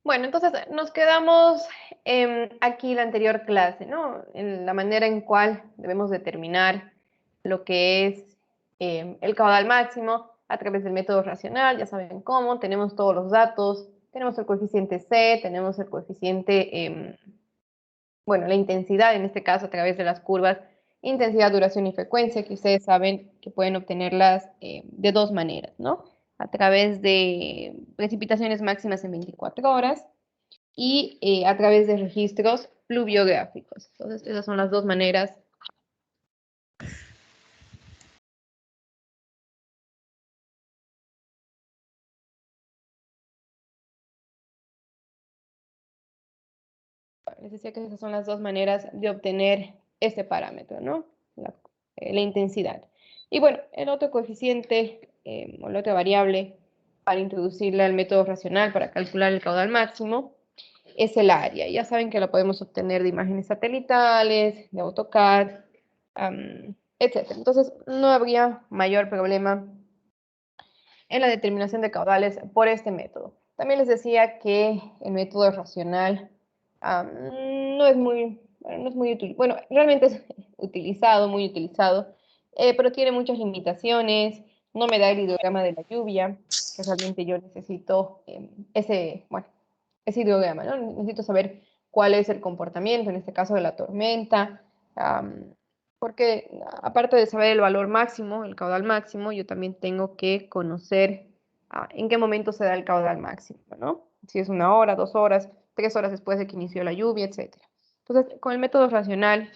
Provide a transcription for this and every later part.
Bueno, entonces nos quedamos aquí la anterior clase, ¿no? En la manera en cual debemos determinar lo que es el caudal máximo a través del método racional, ya saben cómo, tenemos todos los datos, tenemos el coeficiente C, tenemos el coeficiente, bueno, la intensidad en este caso a través de las curvas, intensidad, duración y frecuencia, que ustedes saben que pueden obtenerlas de dos maneras, ¿no? A través de precipitaciones máximas en 24 horas y a través de registros pluviográficos. Entonces, esas son las dos maneras. Les decía que esas son las dos maneras de obtener este parámetro, ¿no? La intensidad. Y bueno, el otro coeficiente o la otra variable para introducirle al método racional para calcular el caudal máximo es el área. Ya saben que lo podemos obtener de imágenes satelitales, de AutoCAD, etc. Entonces, no habría mayor problema en la determinación de caudales por este método. También les decía que el método racional no es muy útil. Bueno, realmente es utilizado, muy utilizado, pero tiene muchas limitaciones. No me da el hidrograma de la lluvia, que realmente yo necesito ese hidrograma, ¿no? Necesito saber cuál es el comportamiento, en este caso de la tormenta, porque aparte de saber el valor máximo, el caudal máximo, yo también tengo que conocer en qué momento se da el caudal máximo, ¿no? Si es 1 hora, 2 horas, 3 horas después de que inició la lluvia, etc. Entonces, con el método racional,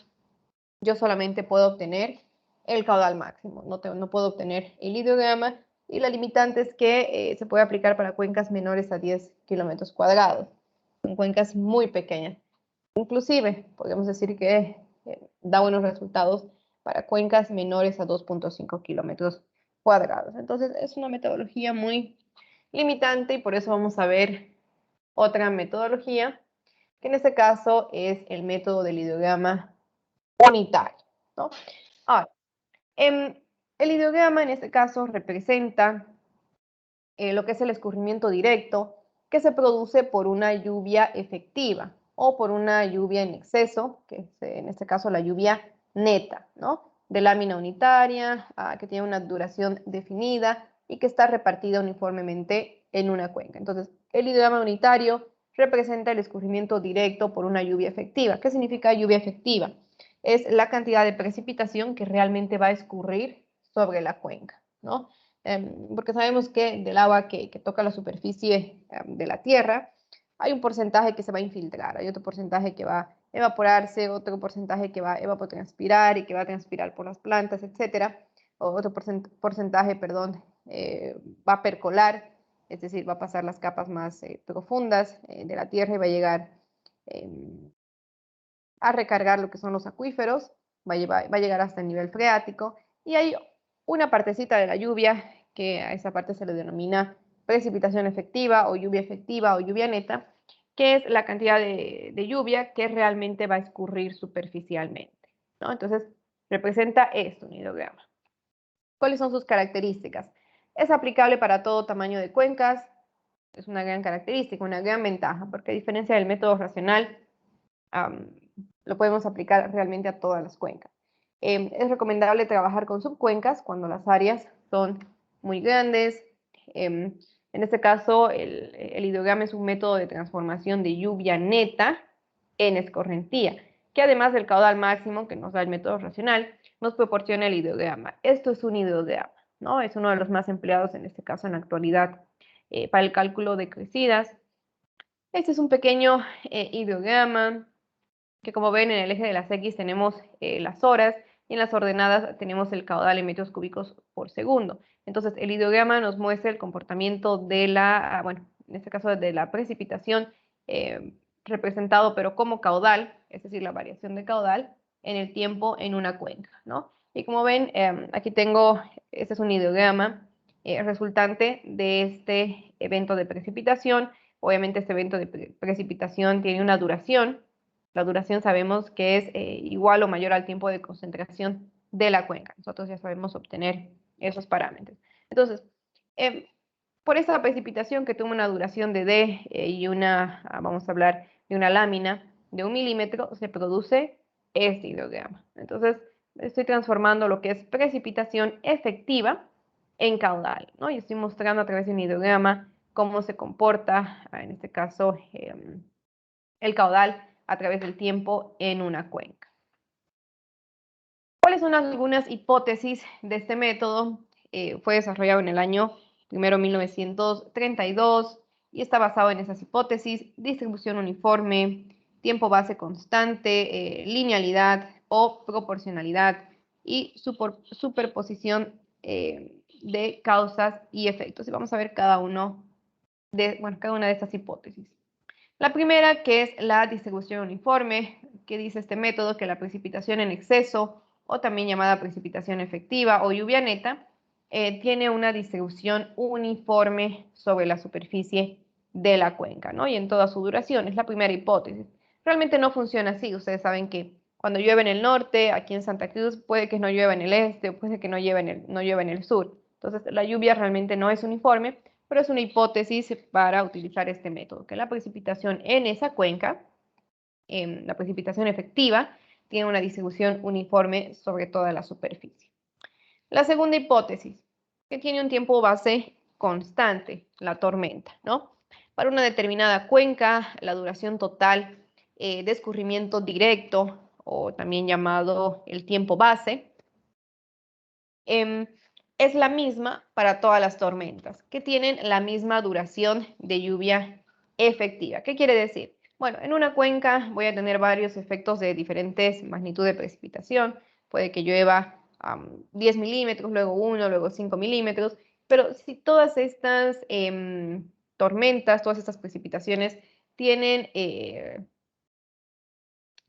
yo solamente puedo obtener el caudal máximo, no puedo obtener el hidrograma, y la limitante es que se puede aplicar para cuencas menores a 10 kilómetros cuadrados, son cuencas muy pequeñas. Inclusive, podemos decir que da buenos resultados para cuencas menores a 2.5 kilómetros cuadrados. Entonces, es una metodología muy limitante y por eso vamos a ver otra metodología, que en este caso es el método del hidrograma unitario, ¿no? Ahora, el hidrograma en este caso representa lo que es el escurrimiento directo que se produce por una lluvia efectiva o por una lluvia en exceso, que es en este caso la lluvia neta, ¿no? De lámina unitaria, que tiene una duración definida y que está repartida uniformemente en una cuenca. Entonces, el hidrograma unitario representa el escurrimiento directo por una lluvia efectiva. ¿Qué significa lluvia efectiva? Es la cantidad de precipitación que realmente va a escurrir sobre la cuenca, ¿no? Porque sabemos que del agua que toca la superficie de la Tierra, hay un porcentaje que se va a infiltrar, hay otro porcentaje que va a evaporarse, otro porcentaje que va a evapotranspirar y que va a transpirar por las plantas, etcétera, o otro porcentaje, perdón, va a percolar, es decir, va a pasar las capas más profundas de la Tierra y va a llegar a recargar lo que son los acuíferos, va a llegar hasta el nivel freático, y hay una partecita de la lluvia que a esa parte se le denomina precipitación efectiva o lluvia neta, que es la cantidad de lluvia que realmente va a escurrir superficialmente, ¿no? Entonces, representa esto, un hidrograma. ¿Cuáles son sus características? Es aplicable para todo tamaño de cuencas, es una gran característica, una gran ventaja, porque a diferencia del método racional, lo podemos aplicar realmente a todas las cuencas. Es recomendable trabajar con subcuencas cuando las áreas son muy grandes. En este caso, el hidrograma es un método de transformación de lluvia neta en escorrentía, que además del caudal máximo que nos da el método racional, nos proporciona el hidrograma. Esto es un hidrograma, ¿no? Es uno de los más empleados en este caso en la actualidad para el cálculo de crecidas. Este es un pequeño hidrograma que, como ven, en el eje de las X tenemos las horas y en las ordenadas tenemos el caudal en metros cúbicos por segundo. Entonces, el hidrograma nos muestra el comportamiento de bueno, en este caso de la precipitación representado pero como caudal, es decir, la variación de caudal en el tiempo en una cuenca, ¿no? Y como ven, aquí tengo, este es un hidrograma resultante de este evento de precipitación. Obviamente este evento de precipitación tiene una duración. La duración sabemos que es igual o mayor al tiempo de concentración de la cuenca. Nosotros ya sabemos obtener esos parámetros. Entonces, por esta precipitación que tuvo una duración de D y vamos a hablar de una lámina de 1 milímetro, se produce este hidrograma. Entonces, estoy transformando lo que es precipitación efectiva en caudal, ¿no? Y estoy mostrando a través de un hidrograma cómo se comporta, en este caso, el caudal a través del tiempo en una cuenca. ¿Cuáles son algunas hipótesis de este método? Fue desarrollado en el año 1932 y está basado en esas hipótesis: distribución uniforme, tiempo base constante, linealidad o proporcionalidad y superposición de causas y efectos. Y vamos a ver cada una de estas hipótesis. La primera, que es la distribución uniforme, que dice este método que la precipitación en exceso, o también llamada precipitación efectiva o lluvia neta, tiene una distribución uniforme sobre la superficie de la cuenca, ¿no? Y en toda su duración. Es la primera hipótesis. Realmente no funciona así. Ustedes saben que cuando llueve en el norte, aquí en Santa Cruz, puede que no llueva en el este, o puede que no llueva en el sur. Entonces, la lluvia realmente no es uniforme, pero es una hipótesis para utilizar este método, que la precipitación en esa cuenca, la precipitación efectiva, tiene una distribución uniforme sobre toda la superficie. La segunda hipótesis, que tiene un tiempo base constante, la tormenta, ¿no? Para una determinada cuenca, la duración total de escurrimiento directo, o también llamado el tiempo base, es la misma para todas las tormentas, que tienen la misma duración de lluvia efectiva. ¿Qué quiere decir? Bueno, en una cuenca voy a tener varios efectos de diferentes magnitudes de precipitación. Puede que llueva 10 milímetros, luego 1, luego 5 milímetros, pero si todas estas tormentas, todas estas precipitaciones tienen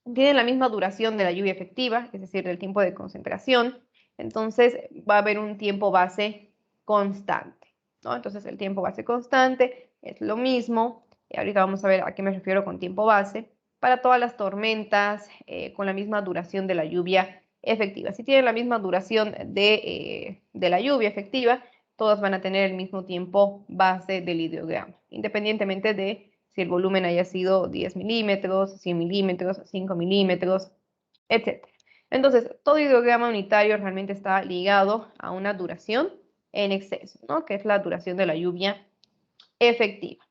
la misma duración de la lluvia efectiva, es decir, del tiempo de concentración, entonces va a haber un tiempo base constante, ¿no? Entonces el tiempo base constante es lo mismo, y ahorita vamos a ver a qué me refiero con tiempo base, para todas las tormentas con la misma duración de la lluvia efectiva. Si tienen la misma duración de la lluvia efectiva, todas van a tener el mismo tiempo base del hidrograma, independientemente de si el volumen haya sido 10 milímetros, 100 milímetros, 5 milímetros, etc. Entonces, todo hidrograma unitario realmente está ligado a una duración en exceso, ¿no? Que es la duración de la lluvia efectiva.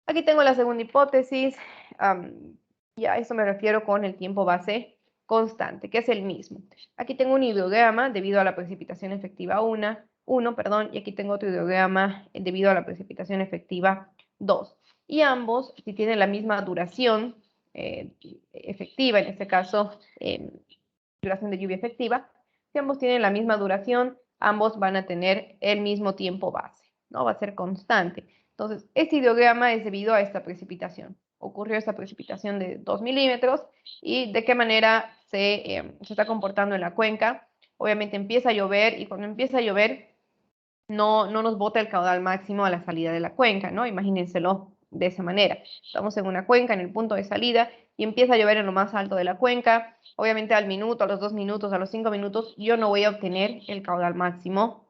Aquí tengo la segunda hipótesis, y a eso me refiero con el tiempo base constante, que es el mismo. Aquí tengo un hidrograma debido a la precipitación efectiva 1, y aquí tengo otro hidrograma debido a la precipitación efectiva 2. Y ambos, si tienen la misma duración efectiva, en este caso duración de lluvia efectiva, si ambos tienen la misma duración, ambos van a tener el mismo tiempo base, ¿no? Va a ser constante. Entonces, este hidrograma es debido a esta precipitación. Ocurrió esta precipitación de 2 milímetros y de qué manera se está comportando en la cuenca. Obviamente empieza a llover y cuando empieza a llover no nos bota el caudal máximo a la salida de la cuenca, ¿no? Imagínenselo de esa manera. Estamos en una cuenca en el punto de salida y empieza a llover en lo más alto de la cuenca. Obviamente al minuto, a los 2 minutos, a los 5 minutos, yo no voy a obtener el caudal máximo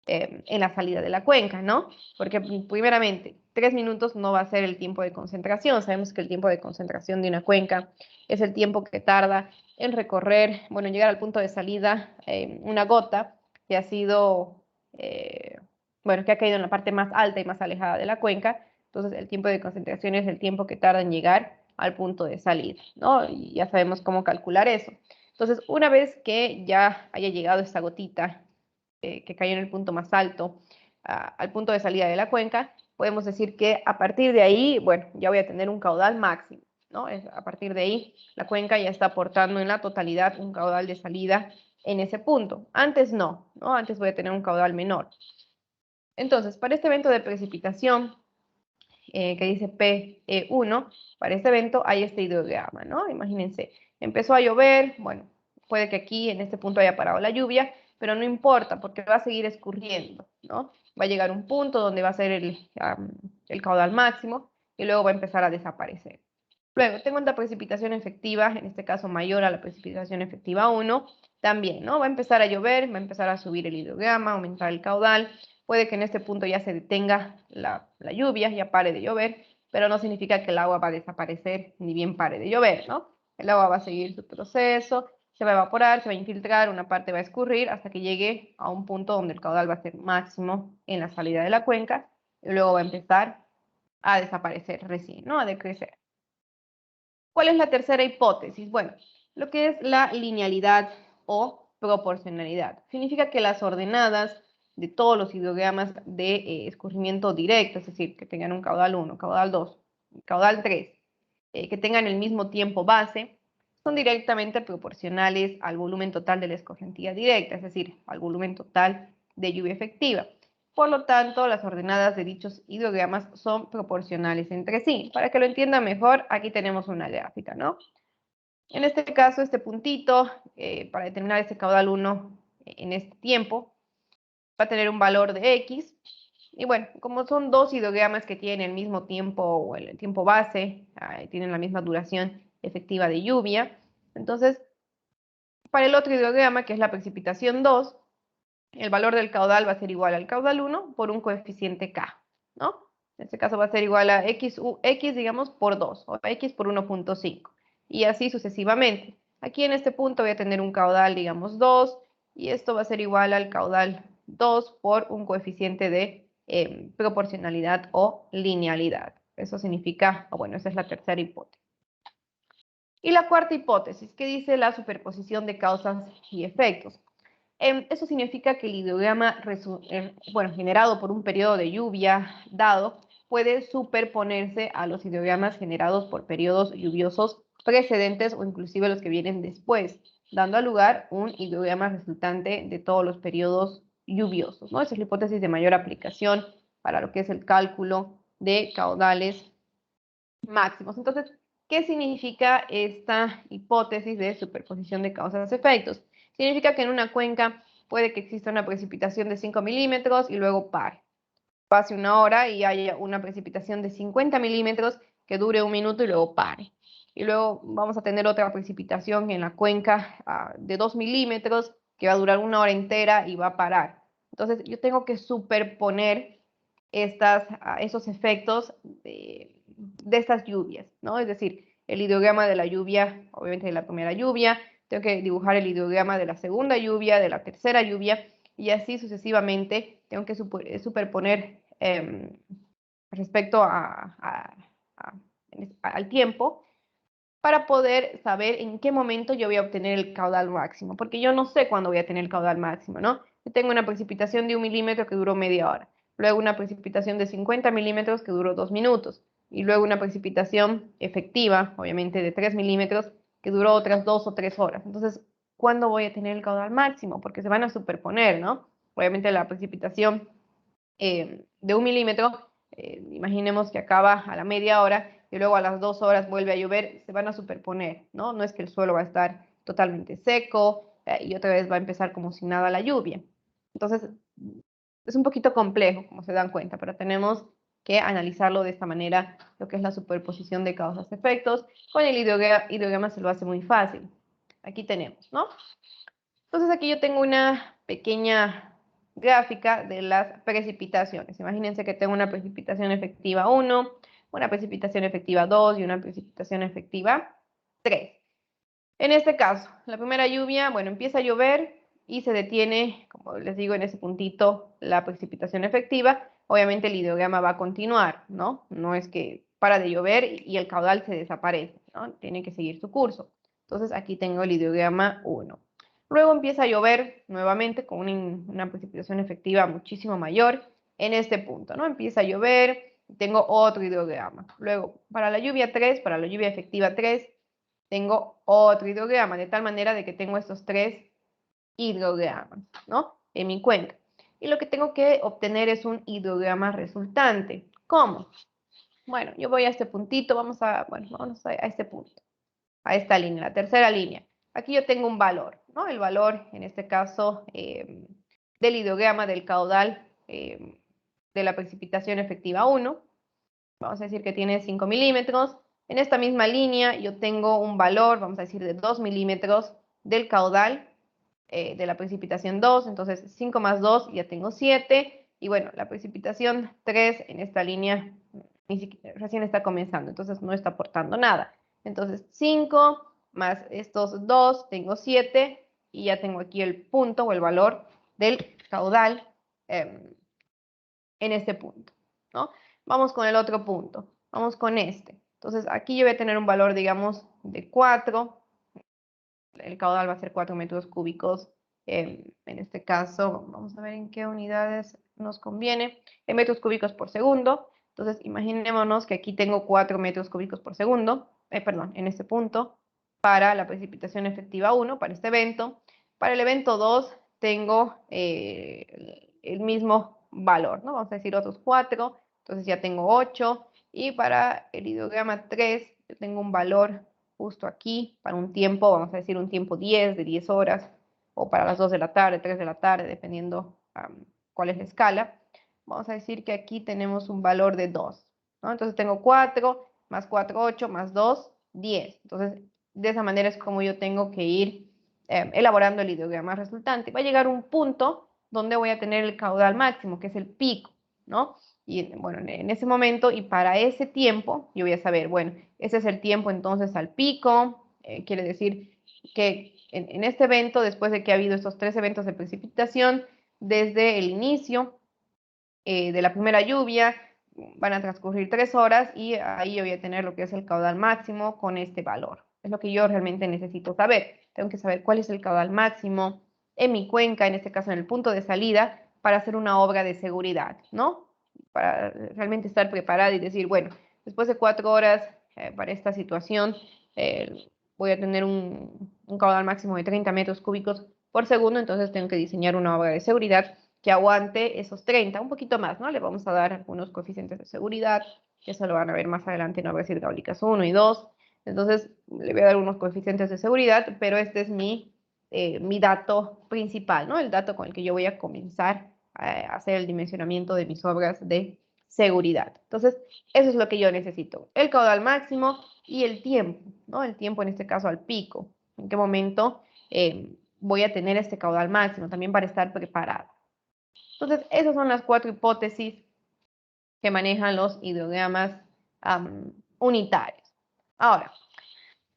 en la salida de la cuenca, ¿no? Porque primeramente, 3 minutos no va a ser el tiempo de concentración. Sabemos que el tiempo de concentración de una cuenca es el tiempo que tarda en recorrer, bueno, llegar al punto de salida una gota que ha sido, que ha caído en la parte más alta y más alejada de la cuenca. Entonces, el tiempo de concentración es el tiempo que tarda en llegar al punto de salida, ¿no? Y ya sabemos cómo calcular eso. Entonces, una vez que ya haya llegado esta gotita que cayó en el punto más alto, al punto de salida de la cuenca, podemos decir que a partir de ahí, bueno, ya voy a tener un caudal máximo, ¿no? A partir de ahí, la cuenca ya está aportando en la totalidad un caudal de salida en ese punto. Antes no, ¿no? Antes voy a tener un caudal menor. Entonces, para este evento de precipitación, que dice P1, para este evento hay este hidrograma, ¿no? Imagínense, empezó a llover, bueno, puede que aquí en este punto haya parado la lluvia, pero no importa porque va a seguir escurriendo, ¿no? Va a llegar un punto donde va a ser el caudal máximo y luego va a empezar a desaparecer. Luego, tengo una precipitación efectiva, en este caso mayor a la precipitación efectiva 1, también, ¿no? Va a empezar a llover, va a empezar a subir el hidrograma, aumentar el caudal, puede que en este punto ya se detenga la lluvia, ya pare de llover, pero no significa que el agua va a desaparecer ni bien pare de llover, ¿no? El agua va a seguir su proceso, se va a evaporar, se va a infiltrar, una parte va a escurrir hasta que llegue a un punto donde el caudal va a ser máximo en la salida de la cuenca y luego va a empezar a desaparecer recién, ¿no? A decrecer. ¿Cuál es la tercera hipótesis? Bueno, lo que es la linealidad o proporcionalidad. Significa que las ordenadas de todos los hidrogramas de escurrimiento directo, es decir, que tengan un caudal 1, caudal 2, caudal 3, que tengan el mismo tiempo base, son directamente proporcionales al volumen total de la escorrentía directa, es decir, al volumen total de lluvia efectiva. Por lo tanto, las ordenadas de dichos hidrogramas son proporcionales entre sí. Para que lo entiendan mejor, aquí tenemos una gráfica, ¿no? En este caso, este puntito, para determinar este caudal 1 en este tiempo, va a tener un valor de X. Y bueno, como son dos hidrogramas que tienen el mismo tiempo o el tiempo base, tienen la misma duración efectiva de lluvia, entonces, para el otro hidrograma, que es la precipitación 2, el valor del caudal va a ser igual al caudal 1 por un coeficiente K, ¿no? En este caso va a ser igual a X, digamos, por 2, o X por 1.5, y así sucesivamente. Aquí en este punto voy a tener un caudal, digamos, 2, y esto va a ser igual al caudal 2 por un coeficiente de proporcionalidad o linealidad. Eso significa, o bueno, esa es la tercera hipótesis. Y la cuarta hipótesis, que dice la superposición de causas y efectos. Eso significa que el hidrograma generado por un periodo de lluvia dado puede superponerse a los hidrogramas generados por periodos lluviosos precedentes o inclusive los que vienen después, dando a lugar un hidrograma resultante de todos los periodos lluviosos, ¿no? Esa es la hipótesis de mayor aplicación para lo que es el cálculo de caudales máximos. Entonces, ¿qué significa esta hipótesis de superposición de causas-efectos? Significa que en una cuenca puede que exista una precipitación de 5 milímetros y luego pare. Pase una hora y haya una precipitación de 50 milímetros que dure un minuto y luego pare. Y luego vamos a tener otra precipitación en la cuenca de 2 milímetros que va a durar una hora entera y va a parar. Entonces, yo tengo que superponer esos efectos de estas lluvias, ¿no? Es decir, el hidrograma de la lluvia, obviamente de la primera lluvia, tengo que dibujar el hidrograma de la segunda lluvia, de la tercera lluvia, y así sucesivamente tengo que superponer respecto al tiempo para poder saber en qué momento yo voy a obtener el caudal máximo, porque yo no sé cuándo voy a tener el caudal máximo, ¿no? Yo tengo una precipitación de 1 milímetro que duró media hora, luego una precipitación de 50 milímetros que duró 2 minutos, y luego una precipitación efectiva, obviamente de 3 milímetros, que duró otras 2 o 3 horas. Entonces, ¿cuándo voy a tener el caudal máximo? Porque se van a superponer, ¿no? Obviamente la precipitación de 1 milímetro, imaginemos que acaba a la media hora y luego a las 2 horas vuelve a llover, se van a superponer, ¿no? No es que el suelo va a estar totalmente seco y otra vez va a empezar como si nada la lluvia. Entonces, es un poquito complejo, como se dan cuenta, pero tenemos que analizarlo de esta manera, lo que es la superposición de causas-efectos. Con el hidrograma se lo hace muy fácil. Aquí tenemos, ¿no? Entonces aquí yo tengo una pequeña gráfica de las precipitaciones. Imagínense que tengo una precipitación efectiva 1, una precipitación efectiva 2 y una precipitación efectiva 3. En este caso, la primera lluvia, bueno, empieza a llover y se detiene, como les digo, en ese puntito la precipitación efectiva. Obviamente el hidrograma va a continuar, ¿no? No es que para de llover y el caudal se desaparece, ¿no? Tiene que seguir su curso. Entonces aquí tengo el hidrograma 1. Luego empieza a llover nuevamente con una precipitación efectiva muchísimo mayor en este punto, ¿no? Empieza a llover, tengo otro hidrograma. Luego, para la lluvia 3, para la lluvia efectiva 3, tengo otro hidrograma, de tal manera de que tengo estos 3 hidrogramas, ¿no? En mi cuenca. Y lo que tengo que obtener es un hidrograma resultante. ¿Cómo? Bueno, yo voy a este puntito, vamos a este punto, a esta línea, la tercera línea. Aquí yo tengo un valor, ¿no? El valor, en este caso, del hidrograma del caudal de la precipitación efectiva 1. Vamos a decir que tiene 5 milímetros. En esta misma línea yo tengo un valor, vamos a decir, de 2 milímetros del caudal de la precipitación 2. Entonces, 5 más 2, ya tengo 7. Y bueno, la precipitación 3 en esta línea recién está comenzando, entonces no está aportando nada. Entonces 5 más estos 2, tengo 7 y ya tengo aquí el punto o el valor del caudal en este punto, ¿no? Vamos con el otro punto, vamos con este. Entonces aquí yo voy a tener un valor, digamos, de 4. El caudal va a ser 4 metros cúbicos. En este caso, vamos a ver en qué unidades nos conviene. En metros cúbicos por segundo. Entonces, imaginémonos que aquí tengo 4 metros cúbicos por segundo, perdón, en este punto, para la precipitación efectiva 1, para este evento. Para el evento 2 tengo el mismo valor, ¿no? Vamos a decir otros 4, entonces ya tengo 8. Y para el hidrograma 3, yo tengo un valor justo aquí, para un tiempo, vamos a decir un tiempo 10, de 10 horas, o para las 2 de la tarde, 3 de la tarde, dependiendo cuál es la escala. Vamos a decir que aquí tenemos un valor de 2, ¿no? Entonces tengo 4, más 4, 8, más 2, 10. Entonces, de esa manera es como yo tengo que ir elaborando el hidrograma resultante. Va a llegar un punto donde voy a tener el caudal máximo, que es el pico, ¿no? Y bueno, en ese momento y para ese tiempo, yo voy a saber, bueno, ese es el tiempo entonces al pico, quiere decir que en este evento, después de que ha habido estos 3 eventos de precipitación, desde el inicio de la primera lluvia, van a transcurrir 3 horas y ahí yo voy a tener lo que es el caudal máximo con este valor. Es lo que yo realmente necesito saber. Tengo que saber cuál es el caudal máximo en mi cuenca, en este caso en el punto de salida, para hacer una obra de seguridad, ¿no? Para realmente estar preparada y decir, bueno, después de 4 horas para esta situación, voy a tener un caudal máximo de 30 metros cúbicos por segundo, entonces tengo que diseñar una obra de seguridad que aguante esos 30, un poquito más, ¿no? Le vamos a dar algunos coeficientes de seguridad, que eso lo van a ver más adelante en obras hidráulicas 1 y 2. Entonces, le voy a dar unos coeficientes de seguridad, pero este es mi dato principal, ¿no? El dato con el que yo voy a comenzar a hacer el dimensionamiento de mis obras de seguridad. Entonces, eso es lo que yo necesito. El caudal máximo y el tiempo, ¿no? El tiempo en este caso al pico. ¿En qué momento voy a tener este caudal máximo? También para estar preparado. Entonces, esas son las 4 hipótesis que manejan los hidrogramas unitarios. Ahora,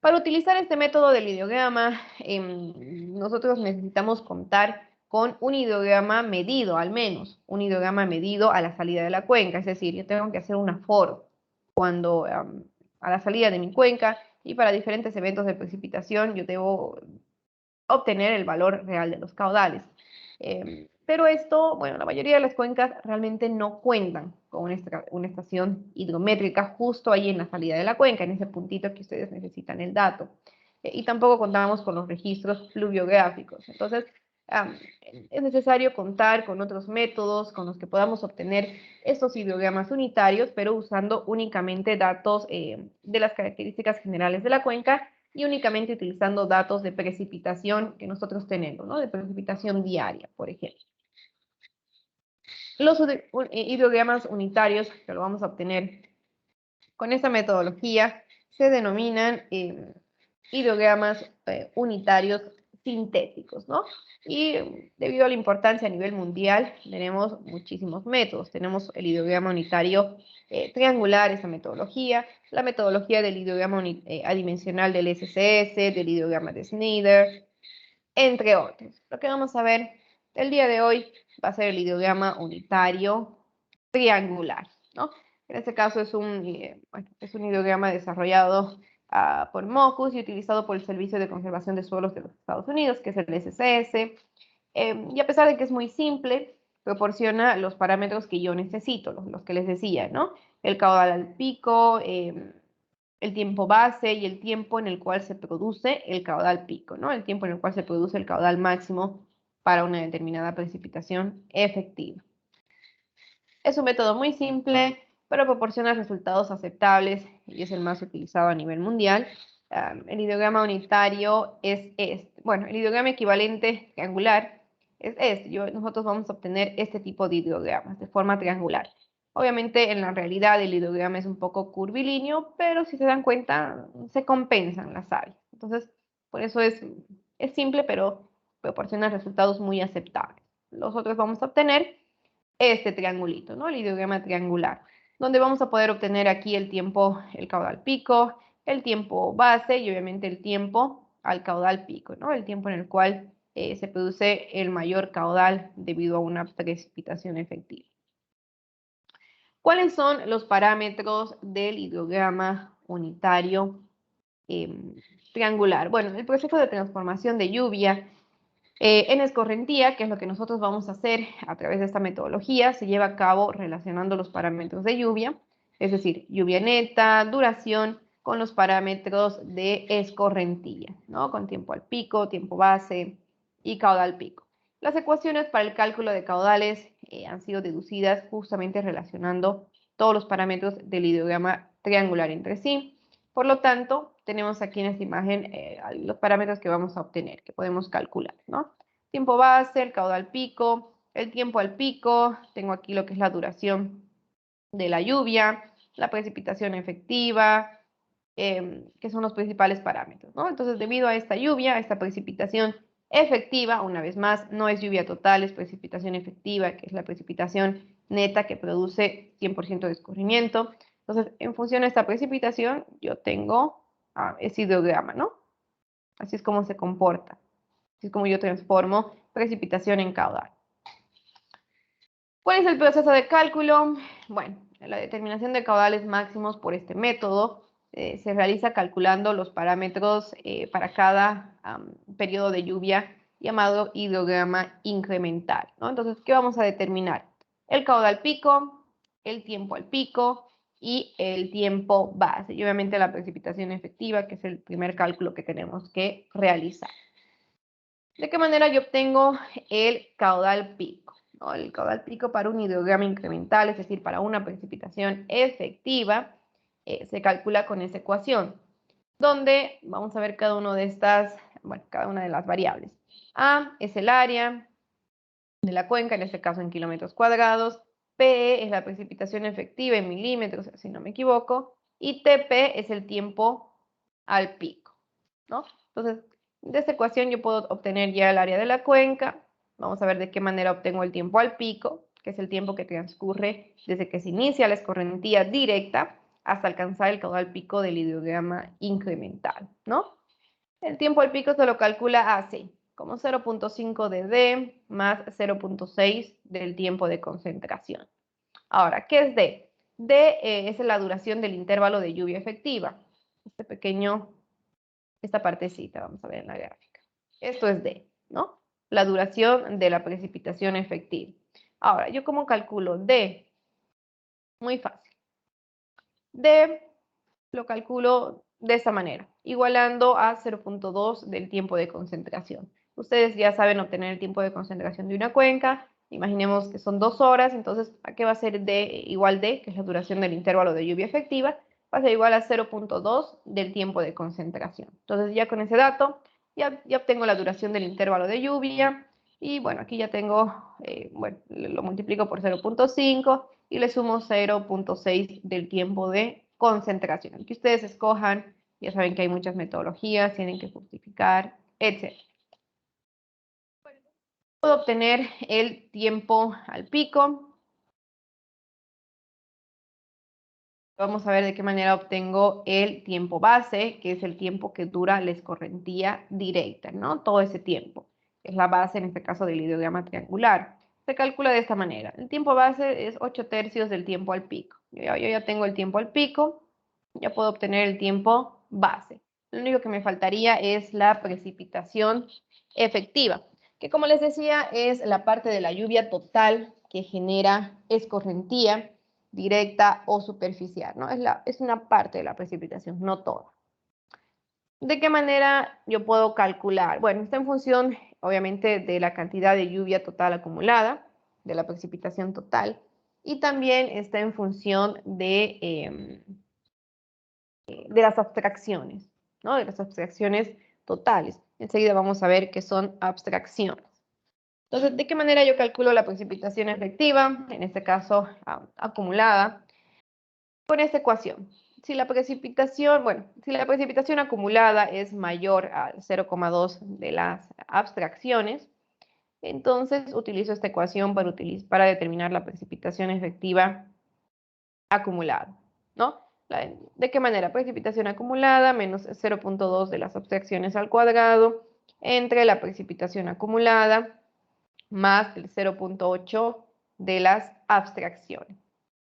para utilizar este método del hidrograma, nosotros necesitamos contar con un hidrograma medido, al menos un hidrograma medido a la salida de la cuenca, es decir, yo tengo que hacer un aforo cuando a la salida de mi cuenca y para diferentes eventos de precipitación yo debo obtener el valor real de los caudales. Pero esto, bueno, la mayoría de las cuencas realmente no cuentan con una estación hidrométrica justo ahí en la salida de la cuenca, en ese puntito que ustedes necesitan el dato. Y tampoco contamos con los registros fluviográficos. Entonces, es necesario contar con otros métodos con los que podamos obtener estos hidrogramas unitarios, pero usando únicamente datos de las características generales de la cuenca y únicamente utilizando datos de precipitación que nosotros tenemos, ¿no? De precipitación diaria, por ejemplo. Los hidrogramas unitarios que lo vamos a obtener con esta metodología se denominan hidrogramas unitarios sintéticos, ¿no? Y debido a la importancia a nivel mundial, tenemos muchísimos métodos. Tenemos el hidrograma unitario triangular, esa metodología, la metodología del hidrograma adimensional del SCS, del hidrograma de Snyder, entre otros. Lo que vamos a ver el día de hoy va a ser el hidrograma unitario triangular, ¿no? En este caso es un hidrograma desarrollado por MOCUS y utilizado por el Servicio de Conservación de Suelos de los Estados Unidos, que es el SCS. Y a pesar de que es muy simple, proporciona los parámetros que yo necesito, los que les decía, ¿no? El caudal al pico, el tiempo base y el tiempo en el cual se produce el caudal pico, ¿no? El tiempo en el cual se produce el caudal máximo para una determinada precipitación efectiva. Es un método muy simple, pero proporciona resultados aceptables y es el más utilizado a nivel mundial. El hidrograma unitario es este. Bueno, el hidrograma equivalente triangular es este. Nosotros vamos a obtener este tipo de hidrogramas de forma triangular. Obviamente, en la realidad, el hidrograma es un poco curvilíneo, pero si se dan cuenta, se compensan las áreas. Entonces, por eso es simple, pero proporciona resultados muy aceptables. Nosotros vamos a obtener este triangulito, ¿no? El ideograma triangular, donde vamos a poder obtener aquí el tiempo, el caudal pico, el tiempo base y obviamente el tiempo al caudal pico, ¿no? El tiempo en el cual se produce el mayor caudal debido a una precipitación efectiva. ¿Cuáles son los parámetros del ideograma unitario triangular? Bueno, el proceso de transformación de lluvia en escorrentía, que es lo que nosotros vamos a hacer a través de esta metodología, se lleva a cabo relacionando los parámetros de lluvia, es decir, lluvia neta, duración, con los parámetros de escorrentía, ¿no? Con tiempo al pico, tiempo base y caudal pico. Las ecuaciones para el cálculo de caudales han sido deducidas justamente relacionando todos los parámetros del ideograma triangular entre sí. Por lo tanto, tenemos aquí en esta imagen los parámetros que vamos a obtener, que podemos calcular, ¿no? Tiempo base, el caudal pico, el tiempo al pico, tengo aquí lo que es la duración de la lluvia, la precipitación efectiva, que son los principales parámetros, ¿no? Entonces, debido a esta lluvia, a esta precipitación efectiva, una vez más, no es lluvia total, es precipitación efectiva, que es la precipitación neta que produce 100% de escurrimiento. Entonces, en función de esta precipitación, yo tengo ese ideograma, ¿no? Así es como se comporta. Así es como yo transformo precipitación en caudal. ¿Cuál es el proceso de cálculo? Bueno, la determinación de caudales máximos por este método se realiza calculando los parámetros para cada periodo de lluvia llamado ideograma incremental, ¿no? Entonces, ¿qué vamos a determinar? El caudal pico, el tiempo al pico y el tiempo base. Y obviamente la precipitación efectiva, que es el primer cálculo que tenemos que realizar. ¿De qué manera yo obtengo el caudal pico? ¿No? El caudal pico para un ideograma incremental, es decir, para una precipitación efectiva, se calcula con esta ecuación, donde vamos a ver cada una de estas, bueno, cada una de las variables. A es el área de la cuenca, en este caso en kilómetros cuadrados. P es la precipitación efectiva en milímetros, si no me equivoco. Y TP es el tiempo al pico, ¿no? Entonces, de esta ecuación yo puedo obtener ya el área de la cuenca. Vamos a ver de qué manera obtengo el tiempo al pico, que es el tiempo que transcurre desde que se inicia la escorrentía directa hasta alcanzar el caudal pico del ideograma incremental, ¿no? El tiempo al pico se lo calcula así, como 0.5 de D más 0.6 del tiempo de concentración. Ahora, ¿qué es D? D es la duración del intervalo de lluvia efectiva. Esta partecita, vamos a ver en la gráfica. Esto es D, ¿no? La duración de la precipitación efectiva. Ahora, ¿yo cómo calculo D? Muy fácil. D lo calculo de esta manera, igualando a 0.2 del tiempo de concentración. Ustedes ya saben obtener el tiempo de concentración de una cuenca. Imaginemos que son 2 horas, entonces, ¿a qué va a ser D igual D, que es la duración del intervalo de lluvia efectiva? Va a ser igual a 0.2 del tiempo de concentración. Entonces, ya con ese dato, ya obtengo la duración del intervalo de lluvia. Y bueno, aquí ya tengo, bueno, lo multiplico por 0.5 y le sumo 0.6 del tiempo de concentración. El que ustedes escojan, ya saben que hay muchas metodologías, tienen que justificar, etc. Puedo obtener el tiempo al pico. Vamos a ver de qué manera obtengo el tiempo base, que es el tiempo que dura la escorrentía directa, ¿no? Todo ese tiempo. Es la base, en este caso, del ideograma triangular. Se calcula de esta manera. El tiempo base es 8/3 del tiempo al pico. Yo ya tengo el tiempo al pico, ya puedo obtener el tiempo base. Lo único que me faltaría es la precipitación efectiva, que como les decía, es la parte de la lluvia total que genera escorrentía directa o superficial, ¿no? Es una parte de la precipitación, no toda. ¿De qué manera yo puedo calcular? Bueno, está en función, obviamente, de la cantidad de lluvia total acumulada, de la precipitación total, y también está en función de las abstracciones, ¿no? De las abstracciones totales. Enseguida vamos a ver qué son abstracciones. Entonces, ¿de qué manera yo calculo la precipitación efectiva? En este caso, acumulada. Con esta ecuación, si la precipitación acumulada es mayor al 0,2 de las abstracciones, entonces utilizo esta ecuación para determinar la precipitación efectiva acumulada, ¿no? ¿De qué manera? Precipitación acumulada menos 0.2 de las abstracciones al cuadrado entre la precipitación acumulada más el 0.8 de las abstracciones.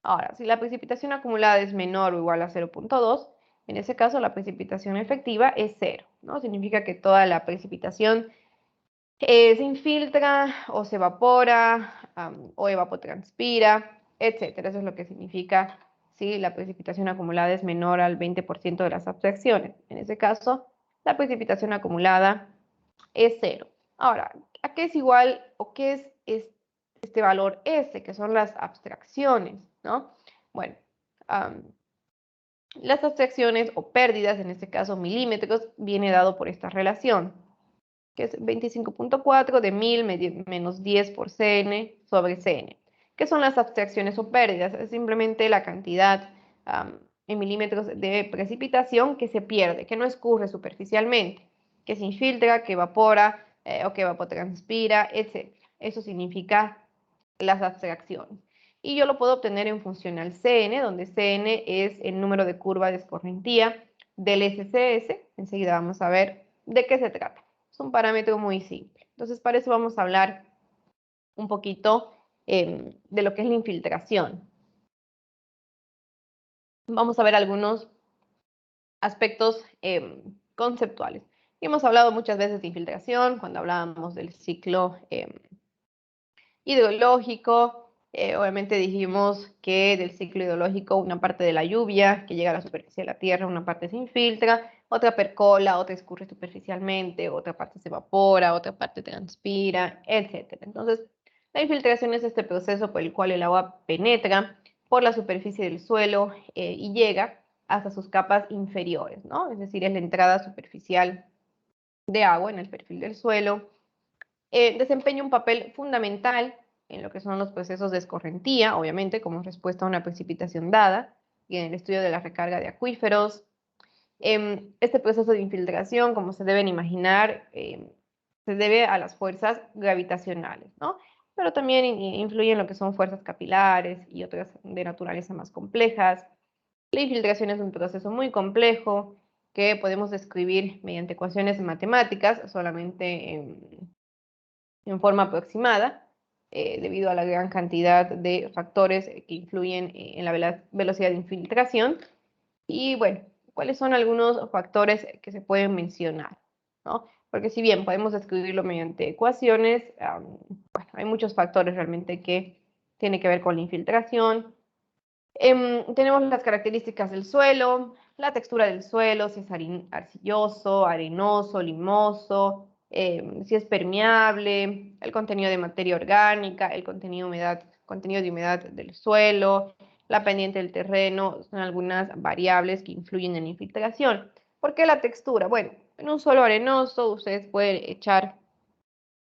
Ahora, si la precipitación acumulada es menor o igual a 0.2, en ese caso la precipitación efectiva es 0, ¿no? Significa que toda la precipitación se infiltra o se evapora o evapotranspira, etc. Eso es lo que significa si la precipitación acumulada es menor al 20% de las abstracciones. En ese caso, la precipitación acumulada es 0. Ahora, ¿a qué es igual o qué es este valor S, que son las abstracciones, ¿no? Bueno, las abstracciones o pérdidas, en este caso milímetros, viene dado por esta relación, que es 25.4 de 1000 menos 10 por Cn sobre Cn. ¿Qué son las abstracciones o pérdidas? Es simplemente la cantidad en milímetros de precipitación que se pierde, que no escurre superficialmente, que se infiltra, que evapora o que evapotranspira, etc. Eso significa las abstracciones. Y yo lo puedo obtener en funcional Cn, donde Cn es el número de curva de escorrentía del SCS. Enseguida vamos a ver de qué se trata. Es un parámetro muy simple. Entonces, para eso vamos a hablar un poquito de lo que es la infiltración. Vamos a ver algunos aspectos conceptuales. Y hemos hablado muchas veces de infiltración cuando hablábamos del ciclo hidrológico. Obviamente dijimos que del ciclo hidrológico una parte de la lluvia que llega a la superficie de la Tierra, una parte se infiltra, otra percola, otra escurre superficialmente, otra parte se evapora, otra parte transpira, etc. Entonces, la infiltración es este proceso por el cual el agua penetra por la superficie del suelo y llega hasta sus capas inferiores, ¿no? Es decir, es la entrada superficial de agua en el perfil del suelo. Desempeña un papel fundamental en lo que son los procesos de escorrentía, obviamente como respuesta a una precipitación dada, y en el estudio de la recarga de acuíferos. Este proceso de infiltración, como se deben imaginar, se debe a las fuerzas gravitacionales, ¿no? Pero también influyen lo que son fuerzas capilares y otras de naturaleza más complejas. La infiltración es un proceso muy complejo que podemos describir mediante ecuaciones matemáticas, solamente en forma aproximada, debido a la gran cantidad de factores que influyen en la velocidad de infiltración. Y bueno, ¿cuáles son algunos factores que se pueden mencionar? ¿No? Porque si bien podemos describirlo mediante ecuaciones, bueno, hay muchos factores realmente que tienen que ver con la infiltración. Tenemos las características del suelo, la textura del suelo, si es arcilloso, arenoso, limoso, si es permeable, el contenido de materia orgánica, el contenido de humedad del suelo, la pendiente del terreno, son algunas variables que influyen en la infiltración. ¿Por qué la textura? Bueno, en un suelo arenoso ustedes pueden echar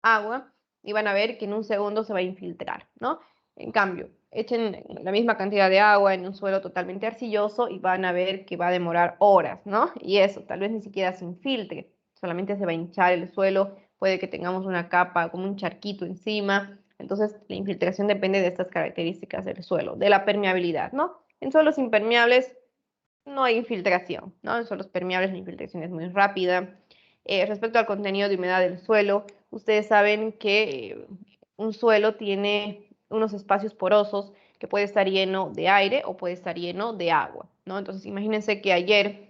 agua y van a ver que en un segundo se va a infiltrar, ¿no? En cambio, echen la misma cantidad de agua en un suelo totalmente arcilloso y van a ver que va a demorar horas, ¿no? Y eso, tal vez ni siquiera se infiltre, solamente se va a hinchar el suelo, puede que tengamos una capa como un charquito encima. Entonces, la infiltración depende de estas características del suelo, de la permeabilidad, ¿no? En suelos impermeables no hay infiltración, ¿no? En suelos permeables la infiltración es muy rápida. Respecto al contenido de humedad del suelo, ustedes saben que un suelo tiene unos espacios porosos que puede estar lleno de aire o puede estar lleno de agua, ¿no? Entonces, imagínense que ayer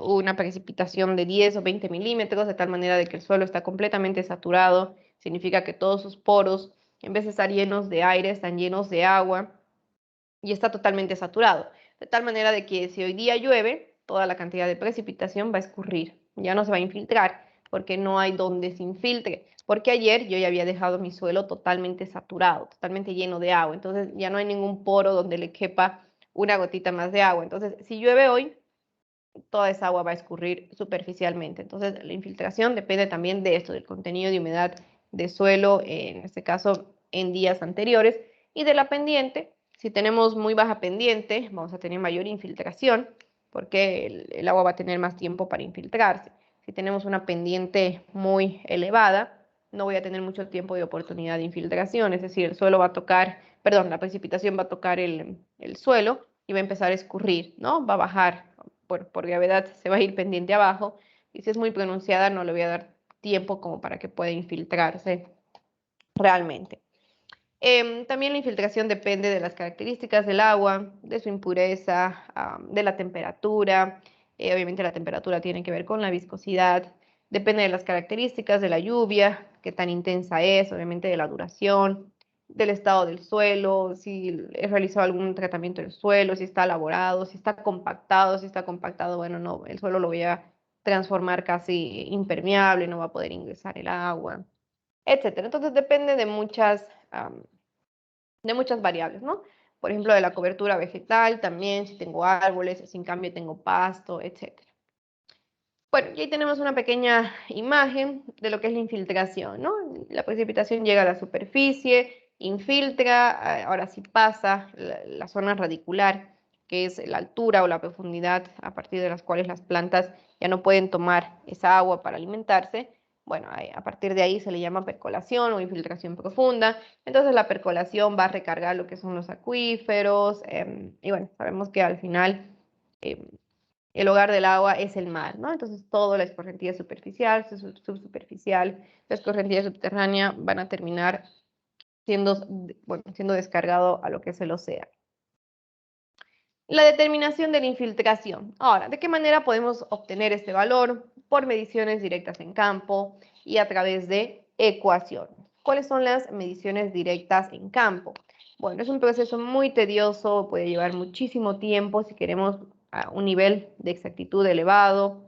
hubo una precipitación de 10 o 20 milímetros, de tal manera de que el suelo está completamente saturado, significa que todos sus poros, en vez de estar llenos de aire, están llenos de agua y está totalmente saturado. De tal manera de que si hoy día llueve, toda la cantidad de precipitación va a escurrir, ya no se va a infiltrar, porque no hay donde se infiltre. Porque ayer yo ya había dejado mi suelo totalmente saturado, totalmente lleno de agua, entonces ya no hay ningún poro donde le quepa una gotita más de agua. Entonces, si llueve hoy, toda esa agua va a escurrir superficialmente. Entonces, la infiltración depende también de esto, del contenido de humedad de suelo, en este caso en días anteriores, y de la pendiente. Si tenemos muy baja pendiente, vamos a tener mayor infiltración, porque el agua va a tener más tiempo para infiltrarse. Si tenemos una pendiente muy elevada, no voy a tener mucho tiempo de oportunidad de infiltración, es decir, el suelo va a tocar, perdón, la precipitación va a tocar el suelo y va a empezar a escurrir, ¿no? Va a bajar, por gravedad se va a ir pendiente abajo, y si es muy pronunciada no le voy a dar tiempo como para que pueda infiltrarse realmente. También la infiltración depende de las características del agua, de su impureza, de la temperatura. Obviamente la temperatura tiene que ver con la viscosidad. Depende de las características de la lluvia, qué tan intensa es, obviamente de la duración, del estado del suelo, si he realizado algún tratamiento del suelo, si está elaborado, si está compactado, bueno, no, el suelo lo voy a transformar casi impermeable, no va a poder ingresar el agua, etcétera. Entonces depende de muchas variables, ¿no? Por ejemplo, de la cobertura vegetal también, si tengo árboles, si en cambio tengo pasto, etcétera. Bueno, y ahí tenemos una pequeña imagen de lo que es la infiltración, ¿no? La precipitación llega a la superficie, infiltra, ahora sí pasa la zona radicular, que es la altura o la profundidad a partir de las cuales las plantas ya no pueden tomar esa agua para alimentarse. Bueno, a partir de ahí se le llama percolación o infiltración profunda. Entonces la percolación va a recargar lo que son los acuíferos, y bueno, sabemos que al final em, el hogar del agua es el mar, ¿no? Entonces, toda la escorrentía superficial, subsuperficial, la escorrentía subterránea van a terminar siendo, bueno, siendo descargado a lo que es el océano. La determinación de la infiltración. Ahora, ¿de qué manera podemos obtener este valor? Por mediciones directas en campo y a través de ecuaciones. ¿Cuáles son las mediciones directas en campo? Bueno, es un proceso muy tedioso, puede llevar muchísimo tiempo si queremos un nivel de exactitud elevado,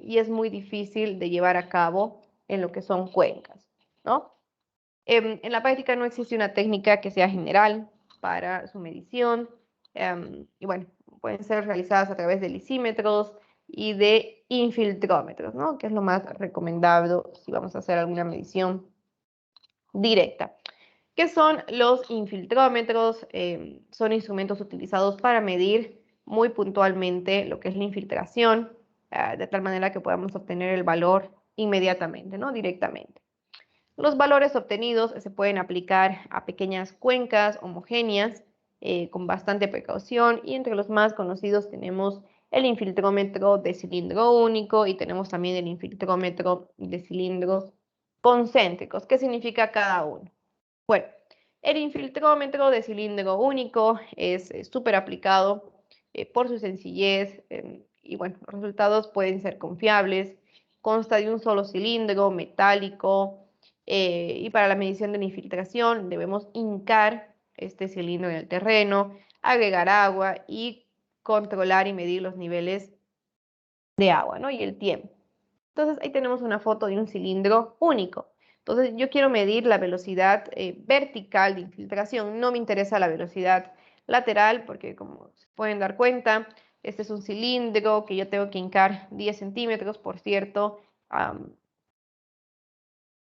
y es muy difícil de llevar a cabo en lo que son cuencas, ¿no? En la práctica no existe una técnica que sea general para su medición, y bueno, pueden ser realizadas a través de lisímetros y de infiltrómetros, ¿no? Que es lo más recomendado si vamos a hacer alguna medición directa. ¿Qué son los infiltrómetros? Son instrumentos utilizados para medir muy puntualmente lo que es la infiltración, de tal manera que podamos obtener el valor inmediatamente, ¿no? Directamente. Los valores obtenidos se pueden aplicar a pequeñas cuencas homogéneas, con bastante precaución, y entre los más conocidos tenemos el infiltrómetro de cilindro único y tenemos también el infiltrómetro de cilindros concéntricos. ¿Qué significa cada uno? Bueno, el infiltrómetro de cilindro único es súper aplicado por su sencillez, y bueno, los resultados pueden ser confiables. Consta de un solo cilindro metálico, y para la medición de la infiltración debemos hincar este cilindro en el terreno, agregar agua y controlar y medir los niveles de agua, ¿no? Y el tiempo. Entonces ahí tenemos una foto de un cilindro único. Entonces yo quiero medir la velocidad vertical de infiltración. No me interesa la velocidad lateral porque, como se pueden dar cuenta, este es un cilindro que yo tengo que hincar 10 centímetros. Por cierto,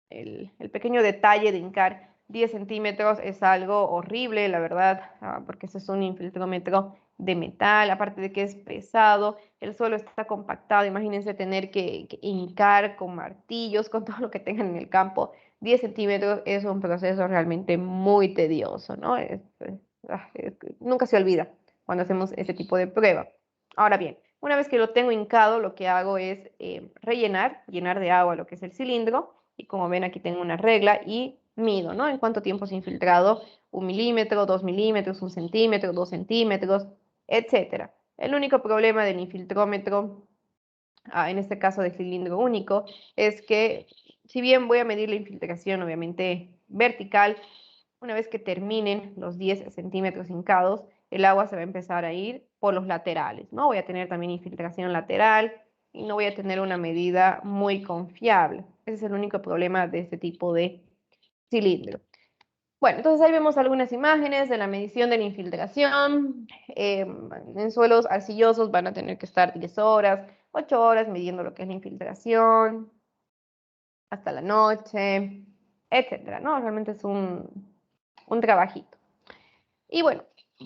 el pequeño detalle de hincar 10 centímetros es algo horrible, la verdad, porque ese es un infiltrómetro de metal, aparte de que es pesado, el suelo está compactado. Imagínense tener que hincar con martillos, con todo lo que tengan en el campo. 10 centímetros es un proceso realmente muy tedioso, ¿no? Nunca se olvida cuando hacemos este tipo de prueba. Ahora bien, una vez que lo tengo hincado, lo que hago es llenar de agua lo que es el cilindro, y como ven aquí tengo una regla y mido, ¿no? En cuánto tiempo se ha infiltrado 1 milímetro, 2 milímetros, 1 centímetro, 2 centímetros, etcétera. El único problema del infiltrómetro, en este caso de cilindro único, es que si bien voy a medir la infiltración obviamente vertical, una vez que terminen los 10 centímetros hincados, el agua se va a empezar a ir por los laterales, ¿no? Voy a tener también infiltración lateral y no voy a tener una medida muy confiable. Ese es el único problema de este tipo de cilindro. Bueno, entonces ahí vemos algunas imágenes de la medición de la infiltración. En suelos arcillosos van a tener que estar 10 horas, 8 horas midiendo lo que es la infiltración, hasta la noche, etcétera, ¿no? Realmente es un trabajito. Y bueno,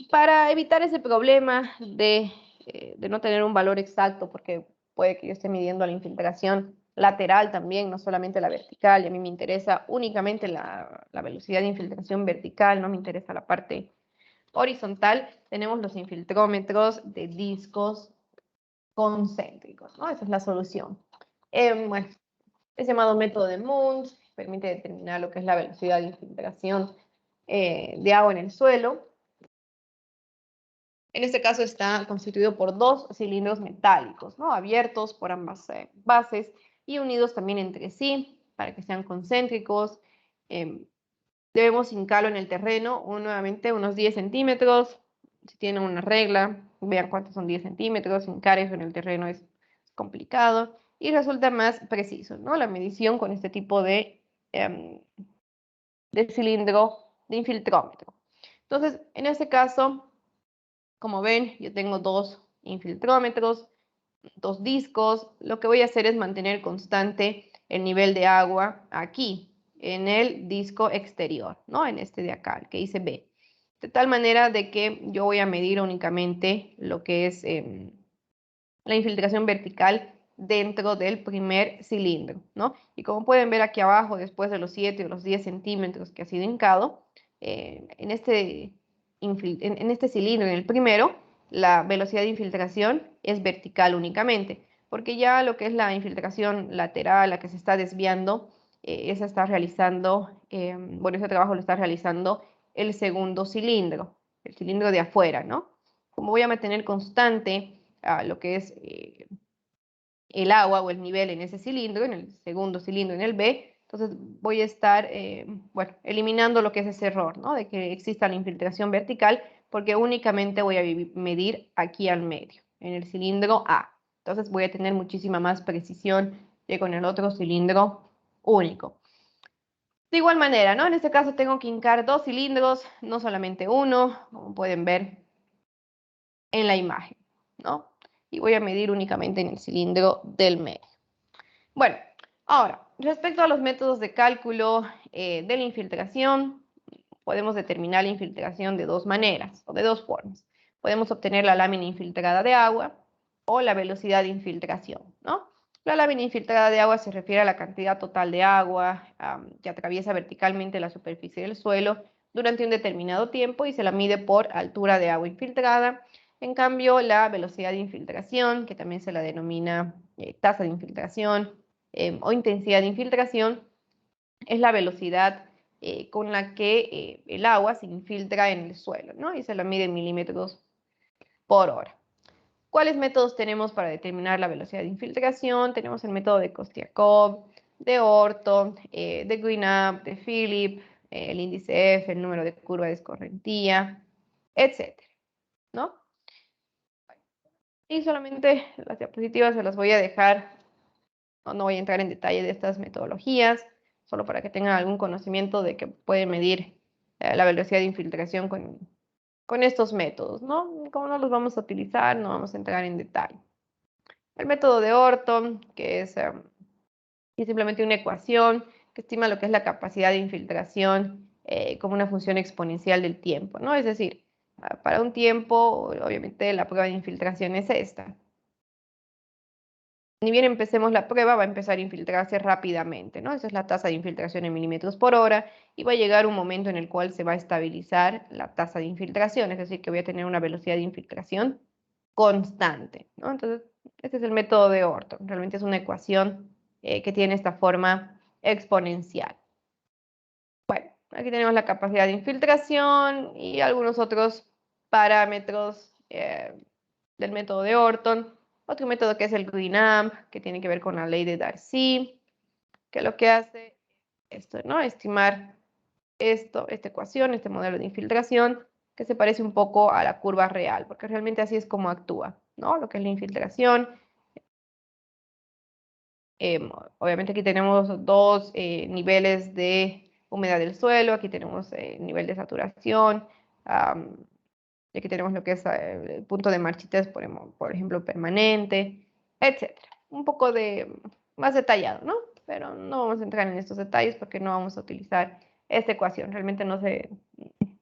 para evitar ese problema de no tener un valor exacto, porque puede que yo esté midiendo la infiltración lateral también, no solamente la vertical, y a mí me interesa únicamente la velocidad de infiltración vertical, no me interesa la parte horizontal. Tenemos los infiltrómetros de discos concéntricos, ¿no? Esa es la solución. Bueno, es llamado método de Muntz, permite determinar lo que es la velocidad de infiltración de agua en el suelo. En este caso está constituido por dos cilindros metálicos, ¿no? Abiertos por ambas bases y unidos también entre sí para que sean concéntricos. Debemos hincarlo en el terreno, nuevamente unos 10 centímetros. Si tienen una regla, vean cuántos son 10 centímetros. Hincar eso en el terreno es complicado y resulta más preciso, ¿no? La medición con este tipo de cilindro de infiltrómetro. Entonces, en este caso, como ven, yo tengo dos infiltrómetros, dos discos. Lo que voy a hacer es mantener constante el nivel de agua aquí, en el disco exterior, ¿no? En este de acá, el que dice B. De tal manera de que yo voy a medir únicamente lo que es la infiltración vertical dentro del primer cilindro, ¿no? Y como pueden ver aquí abajo, después de los 7 o los 10 centímetros que ha sido hincado, en este cilindro, en el primero, la velocidad de infiltración es vertical únicamente, porque ya lo que es la infiltración lateral, la que se está desviando, esa está realizando, bueno, ese trabajo lo está realizando el segundo cilindro, el cilindro de afuera, ¿no? Como voy a mantener constante lo que es el agua o el nivel en ese cilindro, en el segundo cilindro, en el B, entonces voy a estar, bueno, eliminando lo que es ese error, ¿no? De que exista la infiltración vertical, porque únicamente voy a medir aquí al medio, en el cilindro A. Entonces voy a tener muchísima más precisión que con el otro cilindro único. De igual manera, ¿no? En este caso tengo que hincar dos cilindros, no solamente uno, como pueden ver en la imagen, ¿no? Y voy a medir únicamente en el cilindro del medio. Bueno, ahora, respecto a los métodos de cálculo de la infiltración, podemos determinar la infiltración de dos maneras o de dos formas. Podemos obtener la lámina infiltrada de agua o la velocidad de infiltración, ¿no? La lámina infiltrada de agua se refiere a la cantidad total de agua que atraviesa verticalmente la superficie del suelo durante un determinado tiempo y se la mide por altura de agua infiltrada. En cambio, la velocidad de infiltración, que también se la denomina tasa de infiltración o intensidad de infiltración, es la velocidad con la que el agua se infiltra en el suelo, ¿no? Y se la mide en milímetros por hora. ¿Cuáles métodos tenemos para determinar la velocidad de infiltración? Tenemos el método de Kostiakov, de Orton, de Greenup, de Philip, el índice F, el número de curva de escorrentía, etc., ¿no? Y solamente las diapositivas se las voy a dejar, no voy a entrar en detalle de estas metodologías, solo para que tengan algún conocimiento de que pueden medir la velocidad de infiltración con estos métodos, ¿no? Como no los vamos a utilizar, no vamos a entrar en detalle. El método de Orton, que es simplemente una ecuación que estima lo que es la capacidad de infiltración como una función exponencial del tiempo, ¿no? Es decir, para un tiempo, obviamente la prueba de infiltración es esta. Ni bien empecemos la prueba, va a empezar a infiltrarse rápidamente, ¿no? Esa es la tasa de infiltración en milímetros por hora y va a llegar un momento en el cual se va a estabilizar la tasa de infiltración, es decir, que voy a tener una velocidad de infiltración constante, ¿no? Entonces, este es el método de Orton. Realmente es una ecuación que tiene esta forma exponencial. Bueno, aquí tenemos la capacidad de infiltración y algunos otros parámetros del método de Orton. Otro método que es el Greenup, que tiene que ver con la ley de Darcy, que lo que hace esto, ¿no? Estimar esta ecuación, este modelo de infiltración, que se parece un poco a la curva real, porque realmente así es como actúa, ¿no? Lo que es la infiltración. Obviamente aquí tenemos dos niveles de humedad del suelo, aquí tenemos el nivel de saturación, y aquí tenemos lo que es el punto de marchitez, por ejemplo, permanente, etc. Un poco más detallado, ¿no? Pero no vamos a entrar en estos detalles porque no vamos a utilizar esta ecuación. Realmente no se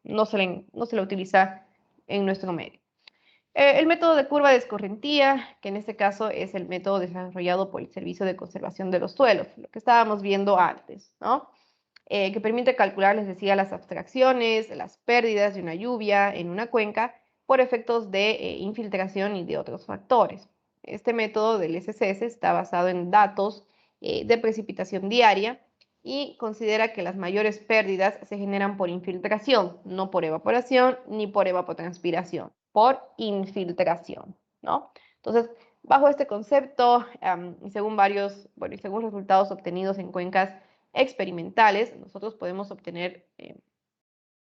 la utiliza en nuestro medio. El método de curva de escorrentía, que en este caso es el método desarrollado por el Servicio de Conservación de los Suelos, lo que estábamos viendo antes, ¿no? Que permite calcular, les decía, las abstracciones, las pérdidas de una lluvia en una cuenca por efectos de infiltración y de otros factores. Este método del SCS está basado en datos de precipitación diaria y considera que las mayores pérdidas se generan por infiltración, no por evaporación ni por evapotranspiración, por infiltración, ¿no? Entonces, bajo este concepto, y según y según resultados obtenidos en cuencas experimentales, nosotros podemos obtener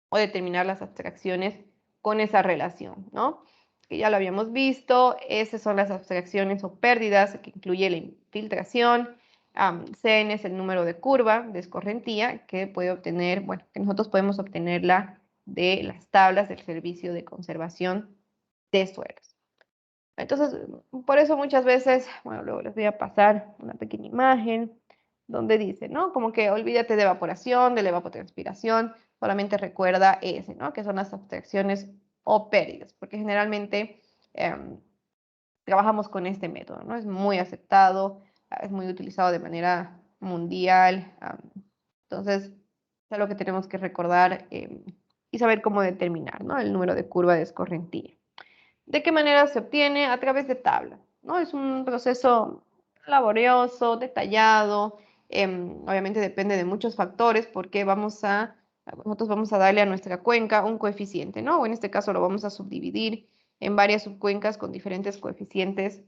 o determinar las abstracciones con esa relación, ¿no? Que ya lo habíamos visto, esas son las abstracciones o pérdidas que incluye la infiltración. Cn es el número de curva de escorrentía que puede obtener, bueno, que nosotros podemos obtenerla de las tablas del Servicio de Conservación de Suelos. Entonces, por eso muchas veces, bueno, luego les voy a pasar una pequeña imagen donde dice, ¿no? Como que olvídate de evaporación, de la evapotranspiración, solamente recuerda ese, ¿no? Que son las abstracciones o pérdidas, porque generalmente trabajamos con este método, ¿no? Es muy aceptado, es muy utilizado de manera mundial, entonces es algo que tenemos que recordar y saber cómo determinar, ¿no? El número de curva de escorrentía. ¿De qué manera se obtiene? A través de tabla, ¿no? Es un proceso laborioso, detallado, obviamente depende de muchos factores porque nosotros vamos a darle a nuestra cuenca un coeficiente, ¿no? O en este caso lo vamos a subdividir en varias subcuencas con diferentes coeficientes,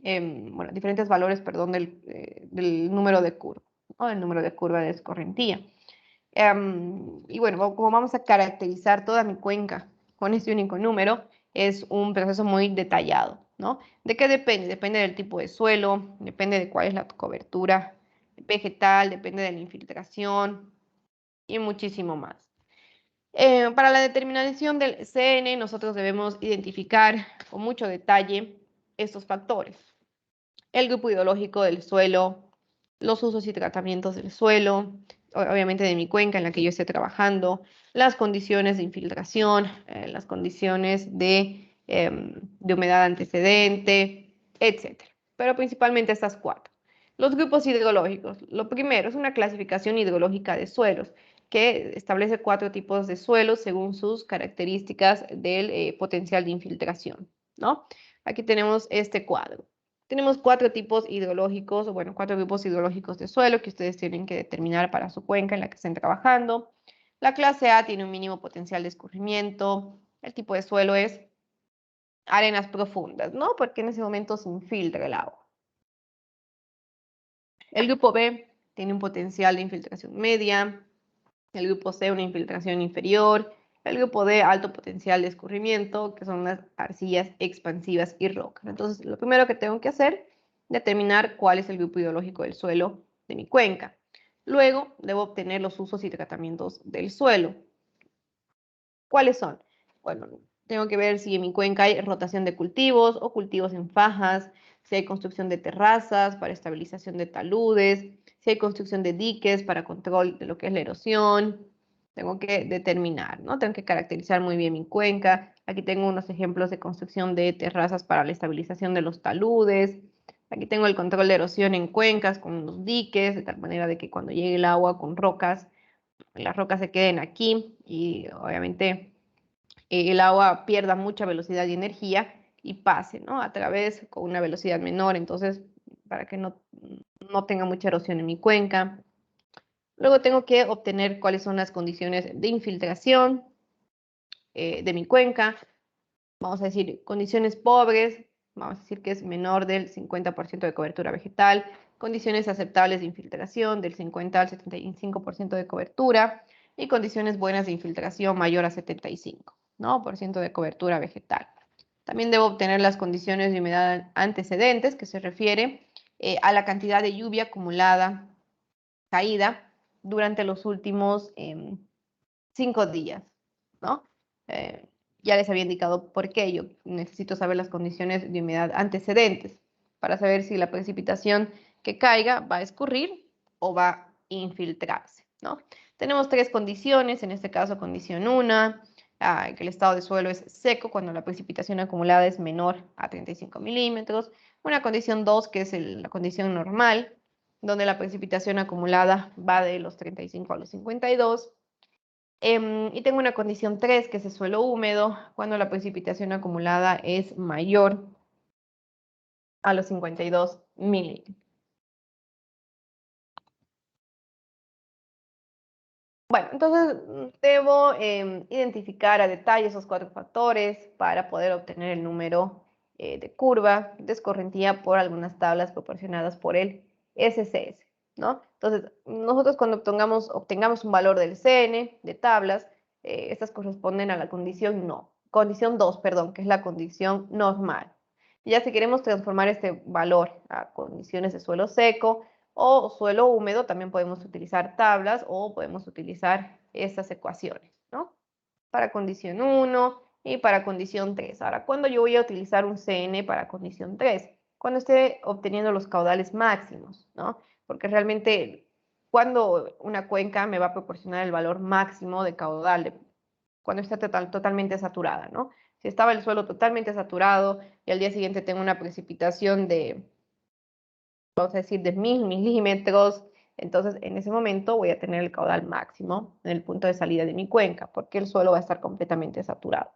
bueno, diferentes valores, perdón, del número de curva, ¿no? El número de curva de escorrentía. Y bueno, como vamos a caracterizar toda mi cuenca con este único número, es un proceso muy detallado, ¿no? ¿De qué depende? Depende del tipo de suelo, depende de cuál es la cobertura vegetal, depende de la infiltración y muchísimo más. Para la determinación del CN, nosotros debemos identificar con mucho detalle estos factores. El grupo hidrológico del suelo, los usos y tratamientos del suelo, obviamente de mi cuenca en la que yo esté trabajando, las condiciones de infiltración, las condiciones de humedad antecedente, etc. Pero principalmente estas cuatro. Los grupos hidrológicos. Lo primero es una clasificación hidrológica de suelos que establece 4 tipos de suelos según sus características del potencial de infiltración, ¿no? Aquí tenemos este cuadro. Tenemos 4 tipos hidrológicos, o bueno, 4 grupos hidrológicos de suelo que ustedes tienen que determinar para su cuenca en la que estén trabajando. La clase A tiene un mínimo potencial de escurrimiento. El tipo de suelo es arenas profundas, ¿no? Porque en ese momento se infiltra el agua. El grupo B tiene un potencial de infiltración media. El grupo C una infiltración inferior. El grupo D alto potencial de escurrimiento, que son las arcillas expansivas y rocas. Entonces, lo primero que tengo que hacer determinar cuál es el grupo hidrológico del suelo de mi cuenca. Luego, debo obtener los usos y tratamientos del suelo. ¿Cuáles son? Bueno, tengo que ver si en mi cuenca hay rotación de cultivos o cultivos en fajas, si hay construcción de terrazas para estabilización de taludes, si hay construcción de diques para control de lo que es la erosión. Tengo que determinar, ¿no? Tengo que caracterizar muy bien mi cuenca. Aquí tengo unos ejemplos de construcción de terrazas para la estabilización de los taludes. Aquí tengo el control de erosión en cuencas con unos diques, de tal manera de que cuando llegue el agua con rocas, las rocas se queden aquí y obviamente el agua pierda mucha velocidad y energía y pase, ¿no? A través con una velocidad menor, entonces para que no tenga mucha erosión en mi cuenca. Luego tengo que obtener cuáles son las condiciones de infiltración de mi cuenca. Vamos a decir condiciones pobres, vamos a decir que es menor del 50% de cobertura vegetal, condiciones aceptables de infiltración del 50 al 75% de cobertura y condiciones buenas de infiltración mayor a 75%, ¿no? por ciento de cobertura vegetal. También debo obtener las condiciones de humedad antecedentes, que se refiere a la cantidad de lluvia acumulada, caída, durante los últimos 5 días, ¿no? Eh, ya les había indicado por qué yo necesito saber las condiciones de humedad antecedentes para saber si la precipitación que caiga va a escurrir o va a infiltrarse, ¿no? Tenemos 3 condiciones, en este caso condición 1, que el estado de suelo es seco cuando la precipitación acumulada es menor a 35 milímetros. Una condición 2, que es la condición normal, donde la precipitación acumulada va de los 35 a los 52. Y tengo una condición 3, que es el suelo húmedo, cuando la precipitación acumulada es mayor a los 52 milímetros. Bueno, entonces debo identificar a detalle esos 4 factores para poder obtener el número de curva de escorrentía por algunas tablas proporcionadas por el SCS, ¿no? Entonces, nosotros cuando obtengamos un valor del CN de tablas, estas corresponden a la condición 2, perdón, que es la condición normal. Ya si queremos transformar este valor a condiciones de suelo seco, o suelo húmedo, también podemos utilizar tablas o podemos utilizar estas ecuaciones, ¿no? Para condición 1 y para condición 3. Ahora, ¿cuándo yo voy a utilizar un CN para condición 3? Cuando esté obteniendo los caudales máximos, ¿no? Porque realmente cuando una cuenca me va a proporcionar el valor máximo de caudal, cuando está totalmente saturada, ¿no? Si estaba el suelo totalmente saturado y al día siguiente tengo una precipitación de, vamos a decir, de 1000 milímetros, entonces en ese momento voy a tener el caudal máximo en el punto de salida de mi cuenca, porque el suelo va a estar completamente saturado.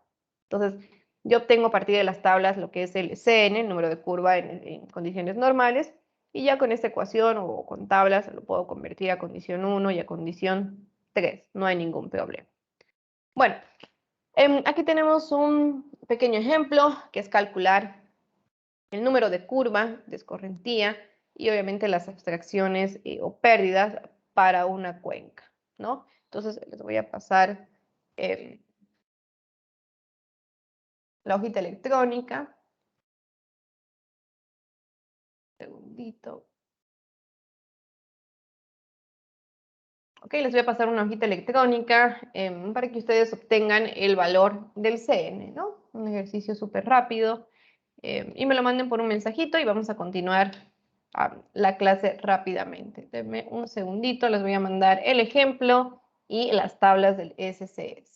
Entonces, yo obtengo a partir de las tablas lo que es el CN, el número de curva en condiciones normales, y ya con esta ecuación o con tablas lo puedo convertir a condición 1 y a condición 3, no hay ningún problema. Bueno, aquí tenemos un pequeño ejemplo que es calcular el número de curva de escorrentía y obviamente las abstracciones o pérdidas para una cuenca, ¿no? Entonces les voy a pasar la hojita electrónica. Un segundito. Ok, les voy a pasar una hojita electrónica para que ustedes obtengan el valor del CN, ¿no? Un ejercicio súper rápido. Y me lo manden por un mensajito y vamos a continuar la clase rápidamente. Denme un segundito, les voy a mandar el ejemplo y las tablas del SCS.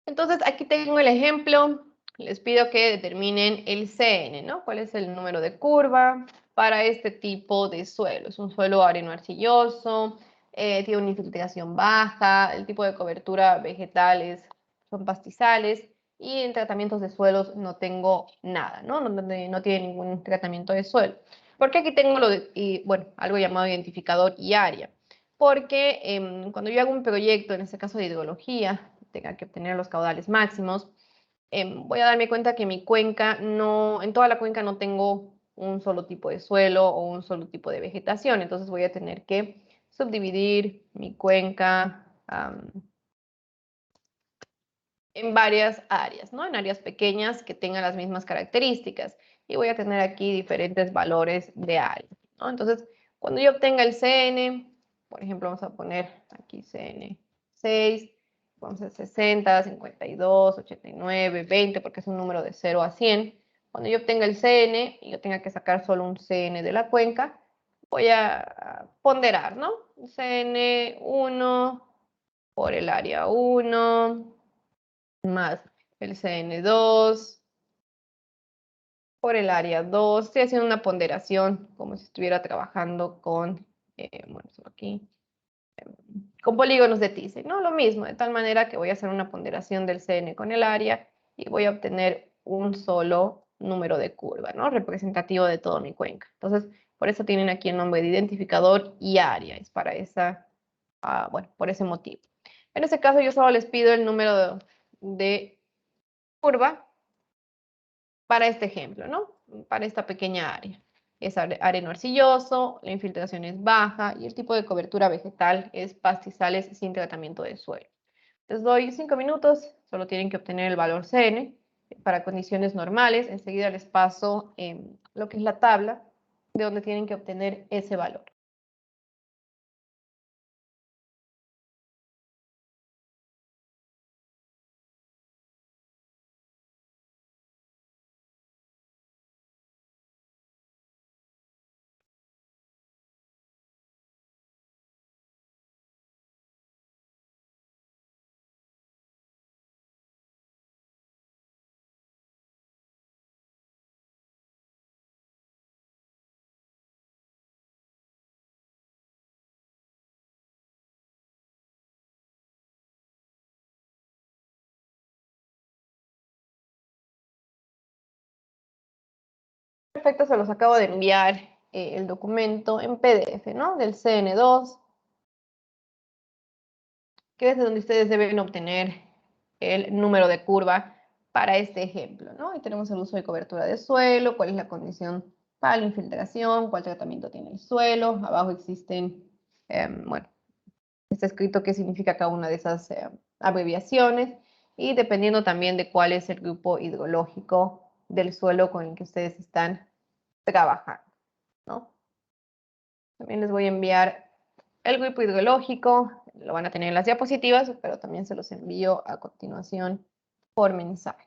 Entonces, aquí tengo el ejemplo. Les pido que determinen el CN, ¿no? ¿Cuál es el número de curva para este tipo de suelo? Es un suelo areno-arcilloso, tiene una infiltración baja, el tipo de cobertura vegetales son pastizales y en tratamientos de suelos no tengo nada, ¿no? No tiene ningún tratamiento de suelo. ¿Por qué aquí tengo bueno, algo llamado identificador y área? Porque cuando yo hago un proyecto, en este caso de hidrología, tenga que obtener los caudales máximos, voy a darme cuenta que mi cuenca no, en toda la cuenca no tengo un solo tipo de suelo o un solo tipo de vegetación, entonces voy a tener que subdividir mi cuenca en varias áreas, ¿no? En áreas pequeñas que tengan las mismas características y voy a tener aquí diferentes valores de área, ¿no? Entonces, cuando yo obtenga el CN, por ejemplo, vamos a poner aquí CN 6, vamos a 60, 52, 89, 20, porque es un número de 0 a 100. Cuando yo obtenga el CN y yo tenga que sacar solo un CN de la cuenca, voy a ponderar, ¿no? CN 1 por el área 1 más el CN2 por el área 2. Estoy haciendo una ponderación como si estuviera trabajando con, bueno, aquí, con polígonos de Thiessen, ¿no? Lo mismo, de tal manera que voy a hacer una ponderación del CN con el área y voy a obtener un solo número de curva, ¿no? Representativo de toda mi cuenca. Entonces, por eso tienen aquí el nombre de identificador y área, es para esa, bueno, por ese motivo. En este caso, yo solo les pido el número de curva para este ejemplo, ¿no? Para esta pequeña área. Es areno arcilloso, la infiltración es baja y el tipo de cobertura vegetal es pastizales sin tratamiento de suelo. Les doy 5 minutos, solo tienen que obtener el valor CN para condiciones normales. Enseguida les paso lo que es la tabla de donde tienen que obtener ese valor. Perfecto, se los acabo de enviar el documento en PDF, ¿no? Del CN2, que es de donde ustedes deben obtener el número de curva para este ejemplo, ¿no? Y tenemos el uso de cobertura de suelo, cuál es la condición para la infiltración, cuál tratamiento tiene el suelo. Abajo existen, bueno, está escrito qué significa cada una de esas abreviaciones y dependiendo también de cuál es el grupo hidrológico del suelo con el que ustedes están trabajando, ¿no? También les voy a enviar el grupo hidrológico, lo van a tener en las diapositivas, pero también se los envío a continuación por mensaje.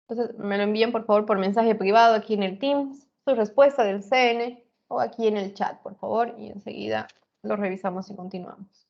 Entonces, me lo envíen por favor por mensaje privado aquí en el Teams, su respuesta del CN o aquí en el chat, por favor, y enseguida lo revisamos y continuamos.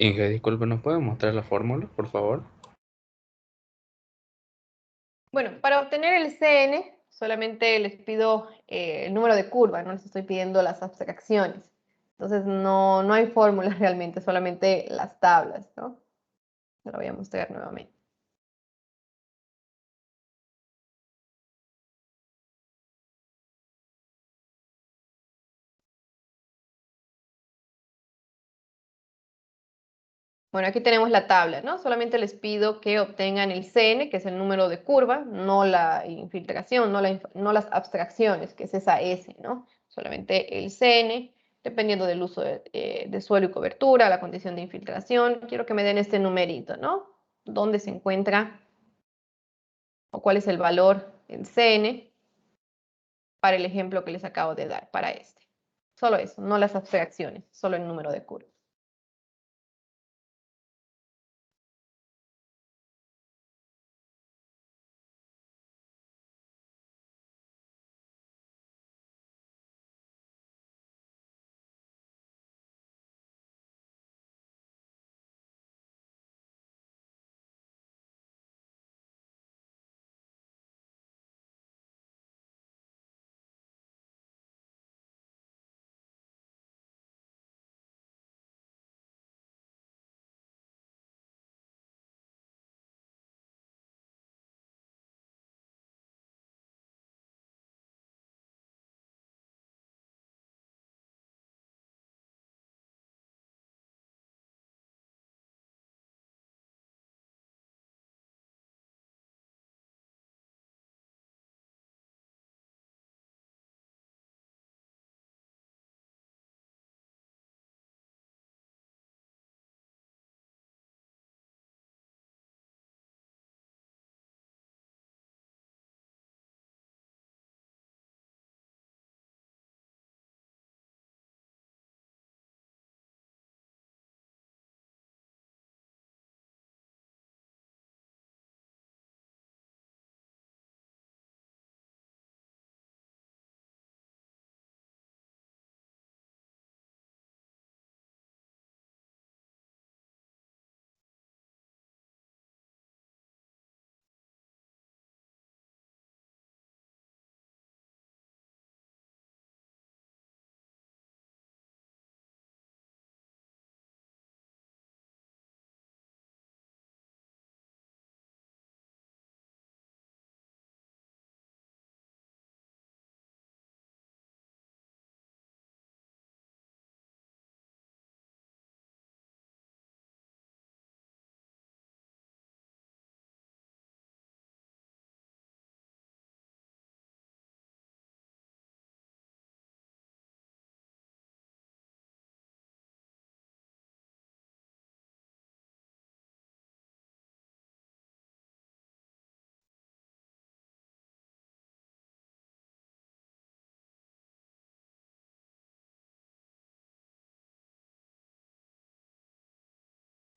Inge, disculpe, ¿nos puede mostrar la fórmula, por favor? Bueno, para obtener el CN, solamente les pido el número de curva, no les estoy pidiendo las abstracciones. Entonces, no hay fórmulas realmente, solamente las tablas, ¿no? Lo voy a mostrar nuevamente. Bueno, aquí tenemos la tabla, ¿no? Solamente les pido que obtengan el CN, que es el número de curva, no la infiltración, no las abstracciones, que es esa S, ¿no? Solamente el CN, dependiendo del uso de suelo y cobertura, la condición de infiltración. Quiero que me den este numerito, ¿no? ¿Dónde se encuentra o cuál es el valor en CN para el ejemplo que les acabo de dar, para este? Solo eso, no las abstracciones, solo el número de curva.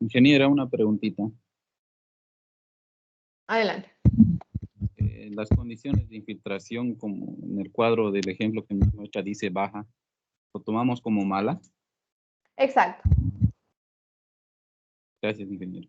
Ingeniera, una preguntita. Adelante. Las condiciones de infiltración, como en el cuadro del ejemplo que nos muestra, dice baja, ¿lo tomamos como mala? Exacto. Gracias, ingeniero.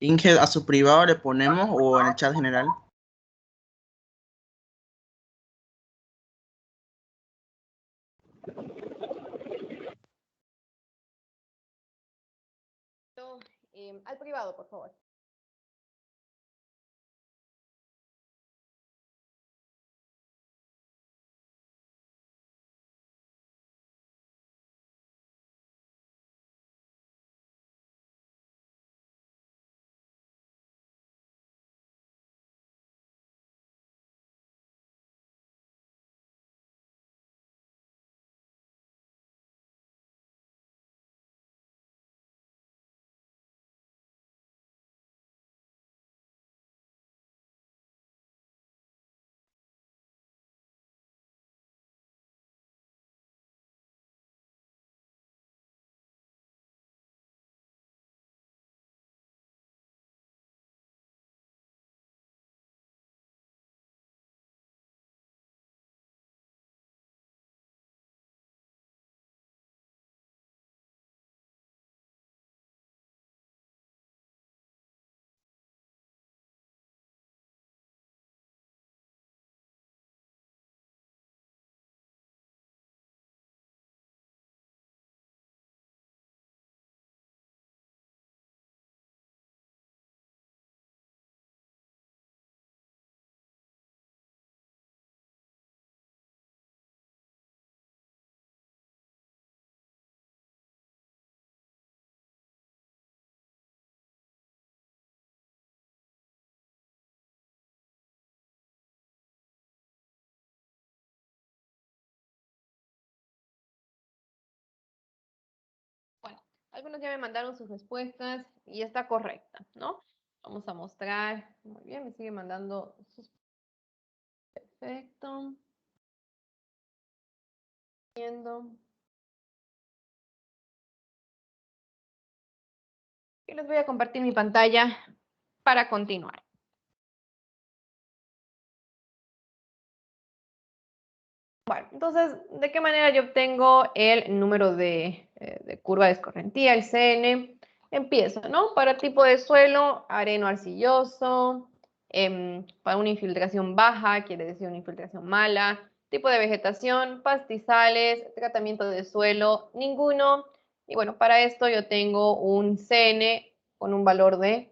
Inge, a su privado le ponemos o en el chat general. Al privado, por favor. Bueno, algunos ya me mandaron sus respuestas y está correcta, ¿no? Vamos a mostrar. Muy bien, me sigue mandando sus... Perfecto. Viendo. Y les voy a compartir mi pantalla para continuar. Bueno, entonces, ¿de qué manera yo obtengo el número de curva de escorrentía, el CN? Empiezo, ¿no? Para tipo de suelo, areno-arcilloso, para una infiltración baja, quiere decir una infiltración mala, tipo de vegetación, pastizales, tratamiento de suelo, ninguno. Y bueno, para esto yo tengo un CN con un valor de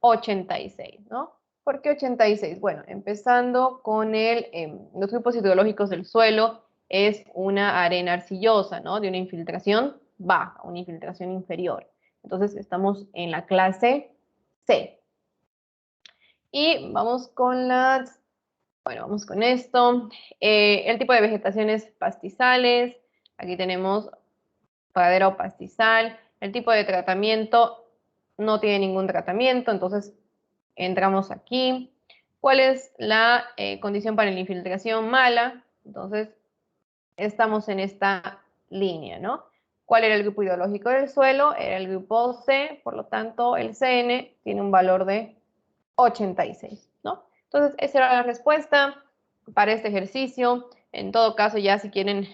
86, ¿no? ¿Por qué 86? Bueno, empezando con los grupos hidrológicos del suelo, es una arena arcillosa, ¿no? De una infiltración baja, una infiltración inferior. Entonces, estamos en la clase C. Y vamos con vamos con esto. El tipo de vegetación es pastizales. Aquí tenemos pradera o pastizal. El tipo de tratamiento no tiene ningún tratamiento, entonces entramos aquí. ¿Cuál es la condición para la infiltración mala? Entonces, estamos en esta línea, ¿no? ¿Cuál era el grupo hidrológico del suelo? Era el grupo C, por lo tanto, el CN tiene un valor de 86, ¿no? Entonces, esa era la respuesta para este ejercicio. En todo caso, ya si quieren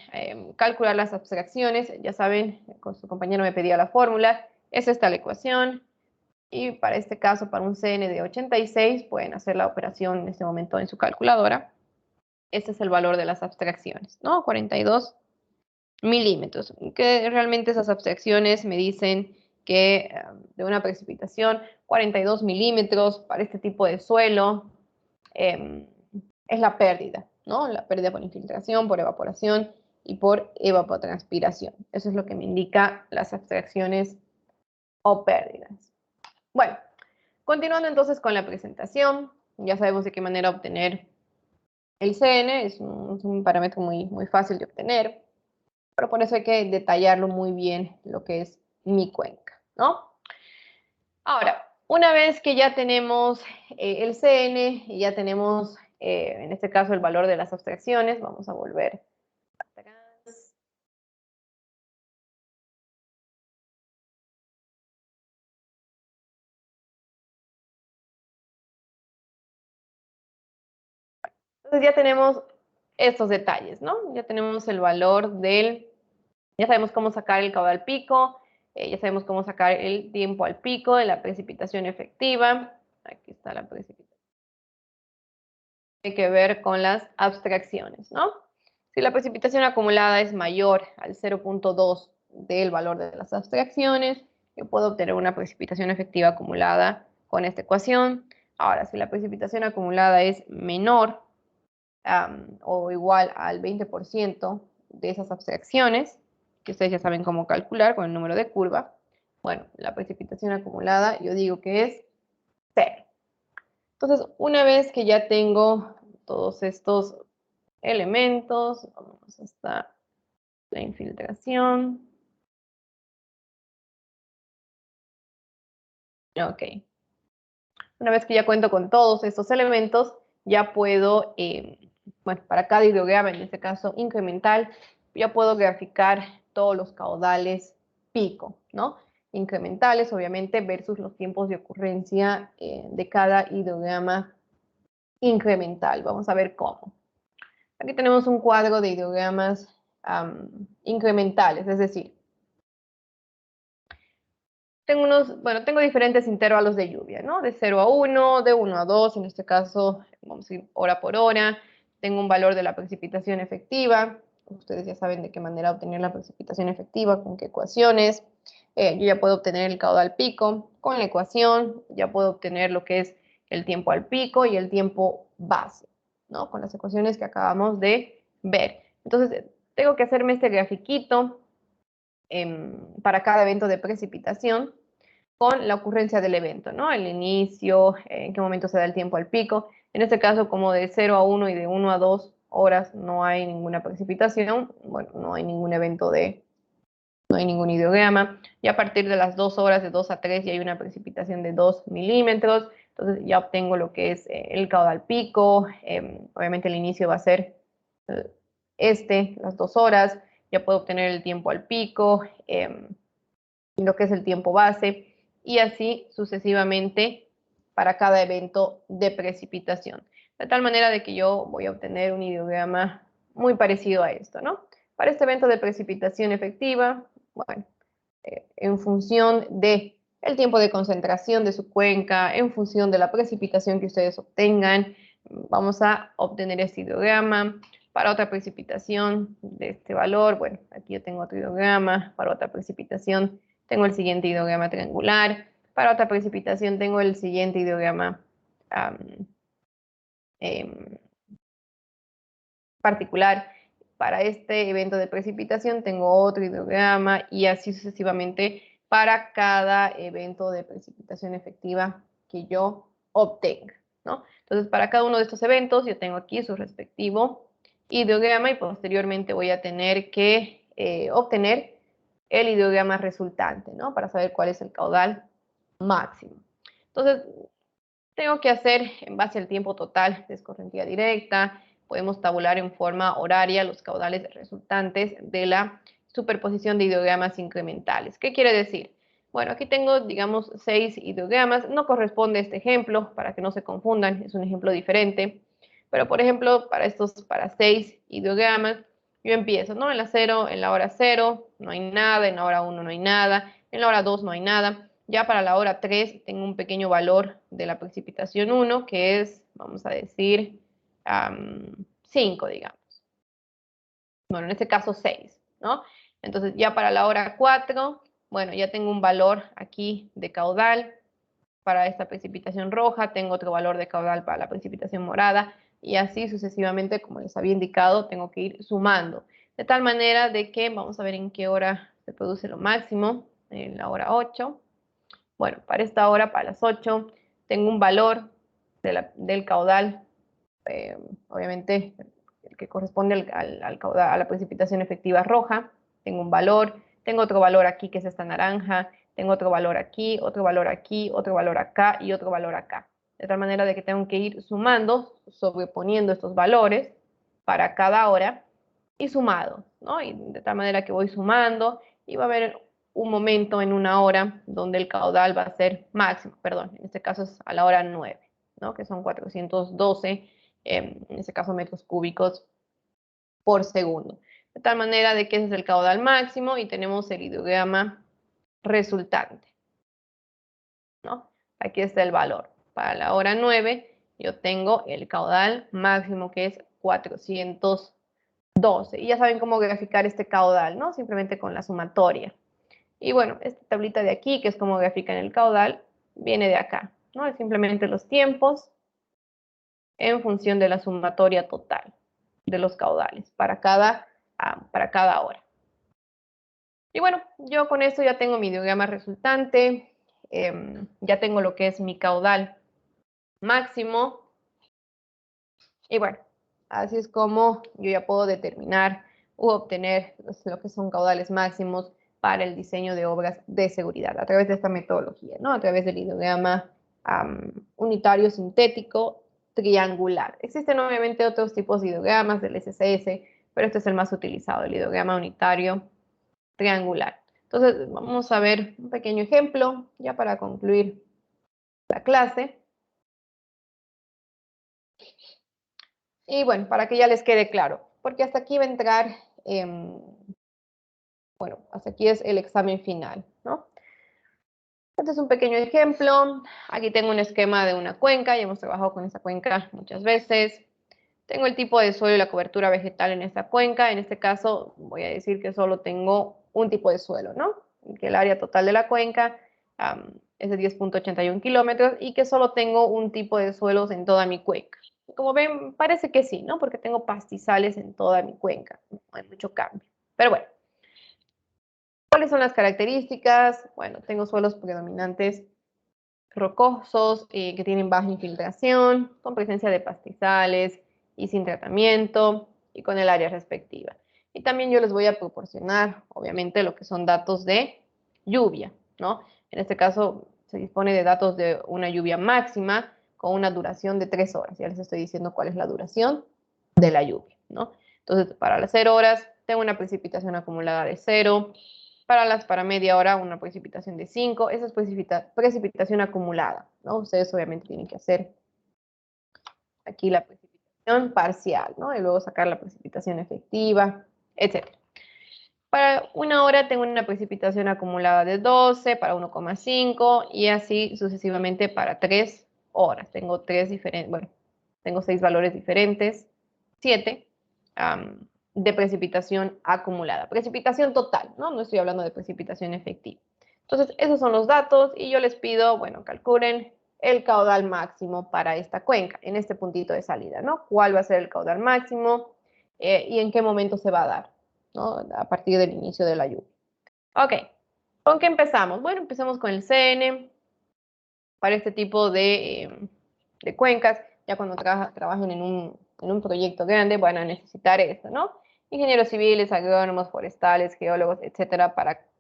calcular las abstracciones, ya saben, con su compañero me pedía la fórmula, es esta la ecuación. Y para este caso, para un CN de 86, pueden hacer la operación en este momento en su calculadora. Este es el valor de las abstracciones, ¿no? 42 milímetros. Que realmente esas abstracciones me dicen que de una precipitación, 42 milímetros para este tipo de suelo es la pérdida, ¿no? La pérdida por infiltración, por evaporación y por evapotranspiración. Eso es lo que me indica las abstracciones o pérdidas. Bueno, continuando entonces con la presentación, ya sabemos de qué manera obtener el CN, es un parámetro muy fácil de obtener, pero por eso hay que detallarlo muy bien lo que es mi cuenca, ¿no? Ahora, una vez que ya tenemos el CN y ya tenemos, en este caso, el valor de las abstracciones, vamos a volver atrás. Entonces ya tenemos estos detalles, ¿no? Ya tenemos el valor ya sabemos cómo sacar el caudal pico, Ya sabemos cómo sacar el tiempo al pico de la precipitación efectiva. Aquí está la precipitación. Hay que ver con las abstracciones, ¿no? Si la precipitación acumulada es mayor al 0.2 del valor de las abstracciones, yo puedo obtener una precipitación efectiva acumulada con esta ecuación. Ahora, si la precipitación acumulada es menor o igual al 20% de esas abstracciones, que ustedes ya saben cómo calcular con el número de curva, bueno, la precipitación acumulada yo digo que es 0. Entonces, una vez que ya tengo todos estos elementos, vamos hasta la infiltración. Ok. Una vez que ya cuento con todos estos elementos, ya puedo, bueno, para cada hidrograma, en este caso incremental, ya puedo graficar todos los caudales pico, ¿no? Incrementales, obviamente, versus los tiempos de ocurrencia de cada hidrograma incremental. Vamos a ver cómo. Aquí tenemos un cuadro de hidrogramas incrementales, es decir, tengo diferentes intervalos de lluvia, ¿no? De 0 a 1, de 1 a 2, en este caso, vamos a ir hora por hora. Tengo un valor de la precipitación efectiva. Ustedes ya saben de qué manera obtener la precipitación efectiva, con qué ecuaciones. Yo ya puedo obtener el caudal pico con la ecuación. Ya puedo obtener lo que es el tiempo al pico y el tiempo base, ¿no? Con las ecuaciones que acabamos de ver. Entonces, tengo que hacerme este grafiquito para cada evento de precipitación con la ocurrencia del evento, ¿no? El inicio, en qué momento se da el tiempo al pico. En este caso, como de 0 a 1 y de 1 a 2 horas no hay ninguna precipitación, bueno, no hay ningún evento no hay ningún hidrograma. Y a partir de las 2 horas, de 2 a 3, ya hay una precipitación de 2 milímetros. Entonces ya obtengo lo que es el caudal pico. Obviamente el inicio va a ser las 2 horas. Ya puedo obtener el tiempo al pico, y lo que es el tiempo base, y así sucesivamente para cada evento de precipitación. De tal manera de que yo voy a obtener un hidrograma muy parecido a esto, ¿no? Para este evento de precipitación efectiva, bueno, en función de el tiempo de concentración de su cuenca, en función de la precipitación que ustedes obtengan, vamos a obtener este hidrograma. Para otra precipitación de este valor, bueno, aquí yo tengo otro hidrograma. Para otra precipitación tengo el siguiente hidrograma triangular. Para otra precipitación tengo el siguiente hidrograma particular. Para este evento de precipitación tengo otro hidrograma y así sucesivamente para cada evento de precipitación efectiva que yo obtenga, ¿no? Entonces, para cada uno de estos eventos yo tengo aquí su respectivo hidrograma y posteriormente voy a tener que obtener el hidrograma resultante, ¿no? Para saber cuál es el caudal máximo. Entonces, tengo que hacer en base al tiempo total de escorrentía directa. Podemos tabular en forma horaria los caudales resultantes de la superposición de hidrogramas incrementales. ¿Qué quiere decir? Bueno, aquí tengo, digamos, 6 hidrogramas. No corresponde a este ejemplo, para que no se confundan, es un ejemplo diferente. Pero, por ejemplo, para 6 hidrogramas, yo empiezo, ¿no? En la hora 0 no hay nada, en la hora 1 no hay nada, en la hora 2 no hay nada. Ya para la hora 3 tengo un pequeño valor de la precipitación 1, que es, vamos a decir, 5, digamos. Bueno, en este caso 6, ¿no? Entonces ya para la hora 4, bueno, ya tengo un valor aquí de caudal para esta precipitación roja, tengo otro valor de caudal para la precipitación morada, y así sucesivamente, como les había indicado, tengo que ir sumando. De tal manera de que, vamos a ver en qué hora se produce lo máximo, en la hora 8. Bueno, para esta hora, para las 8, tengo un valor del caudal, obviamente el que corresponde al caudal, a la precipitación efectiva roja. Tengo un valor, tengo otro valor aquí que es esta naranja, tengo otro valor aquí, otro valor aquí, otro valor acá y otro valor acá. De tal manera de que tengo que ir sumando, sobreponiendo estos valores para cada hora y sumado, ¿no? Y de tal manera que voy sumando y va a haber un momento en una hora donde el caudal va a ser máximo, perdón, en este caso es a la hora 9, ¿no? Que son 412, en este caso metros cúbicos por segundo. De tal manera de que ese es el caudal máximo y tenemos el hidrograma resultante, ¿no? Aquí está el valor. Para la hora 9 yo tengo el caudal máximo que es 412. Y ya saben cómo graficar este caudal, ¿no? Simplemente con la sumatoria. Y bueno, esta tablita de aquí, que es como grafican el caudal, viene de acá, ¿no? Es simplemente los tiempos en función de la sumatoria total de los caudales para cada hora. Y bueno, yo con esto ya tengo mi diagrama resultante, ya tengo lo que es mi caudal máximo. Y bueno, así es como yo ya puedo determinar u obtener lo que son caudales máximos para el diseño de obras de seguridad a través de esta metodología, ¿no? A través del hidrograma unitario sintético triangular. Existen obviamente otros tipos de hidrogramas del SSS, pero este es el más utilizado, el hidrograma unitario triangular. Entonces, vamos a ver un pequeño ejemplo ya para concluir la clase. Y bueno, para que ya les quede claro, porque hasta aquí va a entrar, bueno, hasta aquí es el examen final, ¿no? Este es un pequeño ejemplo. Aquí tengo un esquema de una cuenca, ya hemos trabajado con esa cuenca muchas veces. Tengo el tipo de suelo y la cobertura vegetal en esta cuenca. En este caso voy a decir que solo tengo un tipo de suelo, ¿no? Que el área total de la cuenca es de 10.81 kilómetros y que solo tengo un tipo de suelos en toda mi cuenca. Como ven, parece que sí, ¿no? Porque tengo pastizales en toda mi cuenca. No hay mucho cambio. Pero bueno, ¿cuáles son las características? Bueno, tengo suelos predominantes rocosos que tienen baja infiltración, con presencia de pastizales y sin tratamiento y con el área respectiva. Y también yo les voy a proporcionar, obviamente, lo que son datos de lluvia, ¿no? En este caso se dispone de datos de una lluvia máxima con una duración de 3 horas. Ya les estoy diciendo cuál es la duración de la lluvia, ¿no? Entonces, para las 0 horas tengo una precipitación acumulada de 0, para media hora una precipitación de 5, esa es precipitación acumulada, ¿no? Ustedes obviamente tienen que hacer aquí la precipitación parcial, ¿no? Y luego sacar la precipitación efectiva, etc. Para una hora tengo una precipitación acumulada de 12, para 1,5 y así sucesivamente para 3 horas. Tengo 3 diferentes, bueno, tengo 6 valores diferentes, 7 de precipitación acumulada. Precipitación total, ¿no? No estoy hablando de precipitación efectiva. Entonces, esos son los datos y yo les pido, bueno, calculen el caudal máximo para esta cuenca, en este puntito de salida, ¿no? ¿Cuál va a ser el caudal máximo y en qué momento se va a dar, ¿no? A partir del inicio de la lluvia. Ok, ¿con qué empezamos? Bueno, empezamos con el CN. Para este tipo de cuencas, ya cuando trabajen en un proyecto grande, van a necesitar esto, ¿no? Ingenieros civiles, agrónomos, forestales, geólogos, etcétera,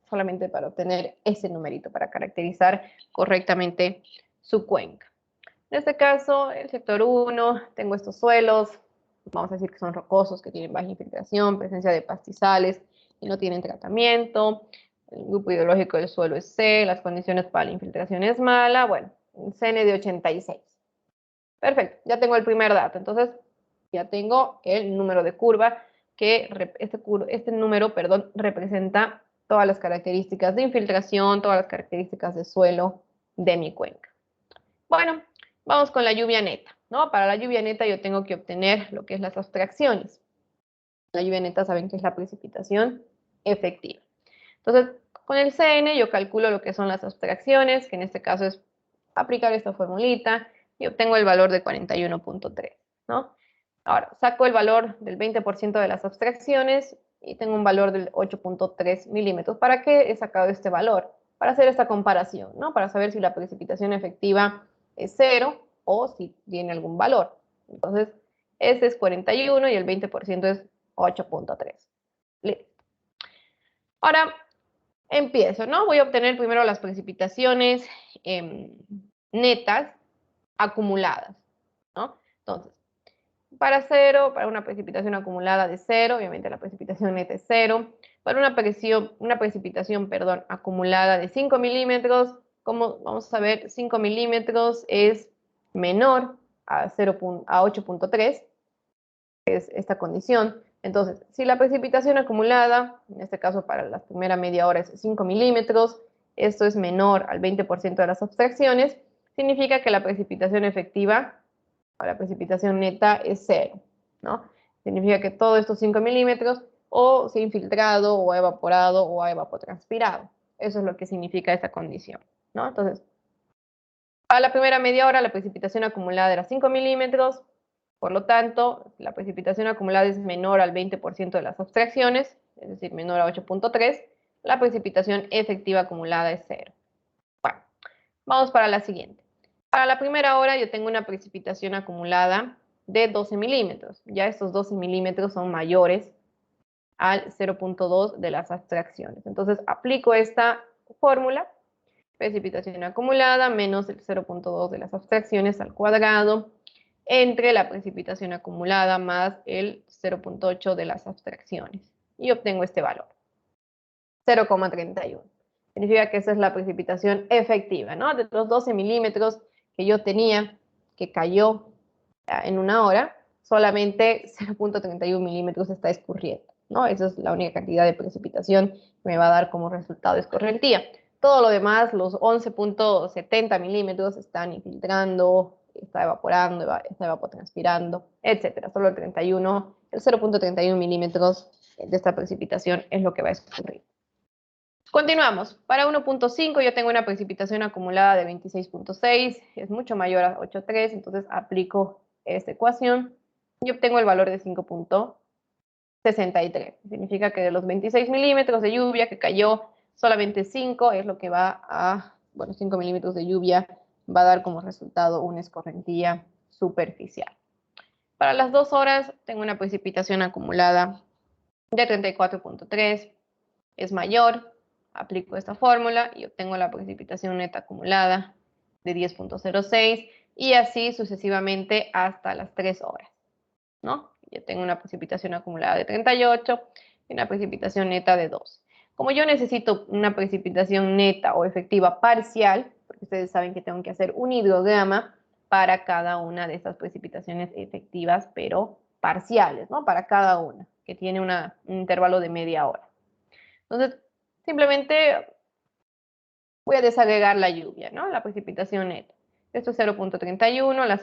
solamente para obtener ese numerito, para caracterizar correctamente su cuenca. En este caso, el sector 1, tengo estos suelos, vamos a decir que son rocosos, que tienen baja infiltración, presencia de pastizales y no tienen tratamiento. El grupo hidrológico del suelo es C, las condiciones para la infiltración es mala, bueno, CN de 86. Perfecto, ya tengo el primer dato, entonces ya tengo el número de curva, que este número, perdón, representa todas las características de infiltración, todas las características de suelo de mi cuenca. Bueno, vamos con la lluvia neta, ¿no? Para la lluvia neta yo tengo que obtener lo que es las abstracciones. La lluvia neta saben que es la precipitación efectiva. Entonces, con el CN yo calculo lo que son las abstracciones, que en este caso es aplicar esta formulita y obtengo el valor de 41.3, ¿no? Ahora, saco el valor del 20% de las abstracciones y tengo un valor del 8.3 milímetros. ¿Para qué he sacado este valor? Para hacer esta comparación, ¿no? Para saber si la precipitación efectiva es 0 o si tiene algún valor. Entonces, este es 41 y el 20% es 8.3. Listo. Ahora, empiezo, ¿no? Voy a obtener primero las precipitaciones netas acumuladas, ¿no? Entonces, para 0, para una precipitación acumulada de 0, obviamente la precipitación neta es 0. Para una precipitación, acumulada de 5 milímetros, como vamos a ver, 5 milímetros es menor a 8.3, es esta condición. Entonces, si la precipitación acumulada, en este caso para la primera media hora es 5 milímetros, esto es menor al 20% de las abstracciones, significa que la precipitación efectiva o la precipitación neta es 0, ¿no? Significa que todos estos 5 milímetros o se ha infiltrado, o ha evaporado, o ha evapotranspirado. Eso es lo que significa esta condición, ¿no? Entonces, a la primera media hora la precipitación acumulada era 5 milímetros, por lo tanto, la precipitación acumulada es menor al 20% de las abstracciones, es decir, menor a 8.3, la precipitación efectiva acumulada es 0. Bueno, vamos para la siguiente. Para la primera hora yo tengo una precipitación acumulada de 12 milímetros. Ya estos 12 milímetros son mayores al 0.2 de las abstracciones. Entonces aplico esta fórmula, precipitación acumulada menos el 0.2 de las abstracciones al cuadrado, entre la precipitación acumulada más el 0.8 de las abstracciones. Y obtengo este valor, 0,31. Significa que esa es la precipitación efectiva, ¿no? De los 12 milímetros que yo tenía, que cayó en una hora, solamente 0.31 milímetros está escurriendo, ¿no? Esa es la única cantidad de precipitación que me va a dar como resultado escorrentía. Todo lo demás, los 11.70 milímetros, están infiltrando, está evaporando, está evapotranspirando, etcétera. Solo el 0.31 milímetros de esta precipitación es lo que va a escurrir. Continuamos. Para 1.5 yo tengo una precipitación acumulada de 26.6, es mucho mayor a 8.3, entonces aplico esta ecuación y obtengo el valor de 5.63. Significa que de los 26 milímetros de lluvia que cayó, solamente 5 es lo que va a, 5 milímetros de lluvia va a dar como resultado una escorrentía superficial. Para las 2 horas tengo una precipitación acumulada de 34.3, es mayor, aplico esta fórmula y obtengo la precipitación neta acumulada de 10.06 y así sucesivamente hasta las 3 horas, ¿no? Yo tengo una precipitación acumulada de 38 y una precipitación neta de 2. Como yo necesito una precipitación neta o efectiva parcial, porque ustedes saben que tengo que hacer un hidrograma para cada una de estas precipitaciones efectivas, pero parciales, ¿no? Para cada una, que tiene un intervalo de media hora. Entonces, simplemente voy a desagregar la lluvia, ¿no? La precipitación neta. Esto es 0.31, el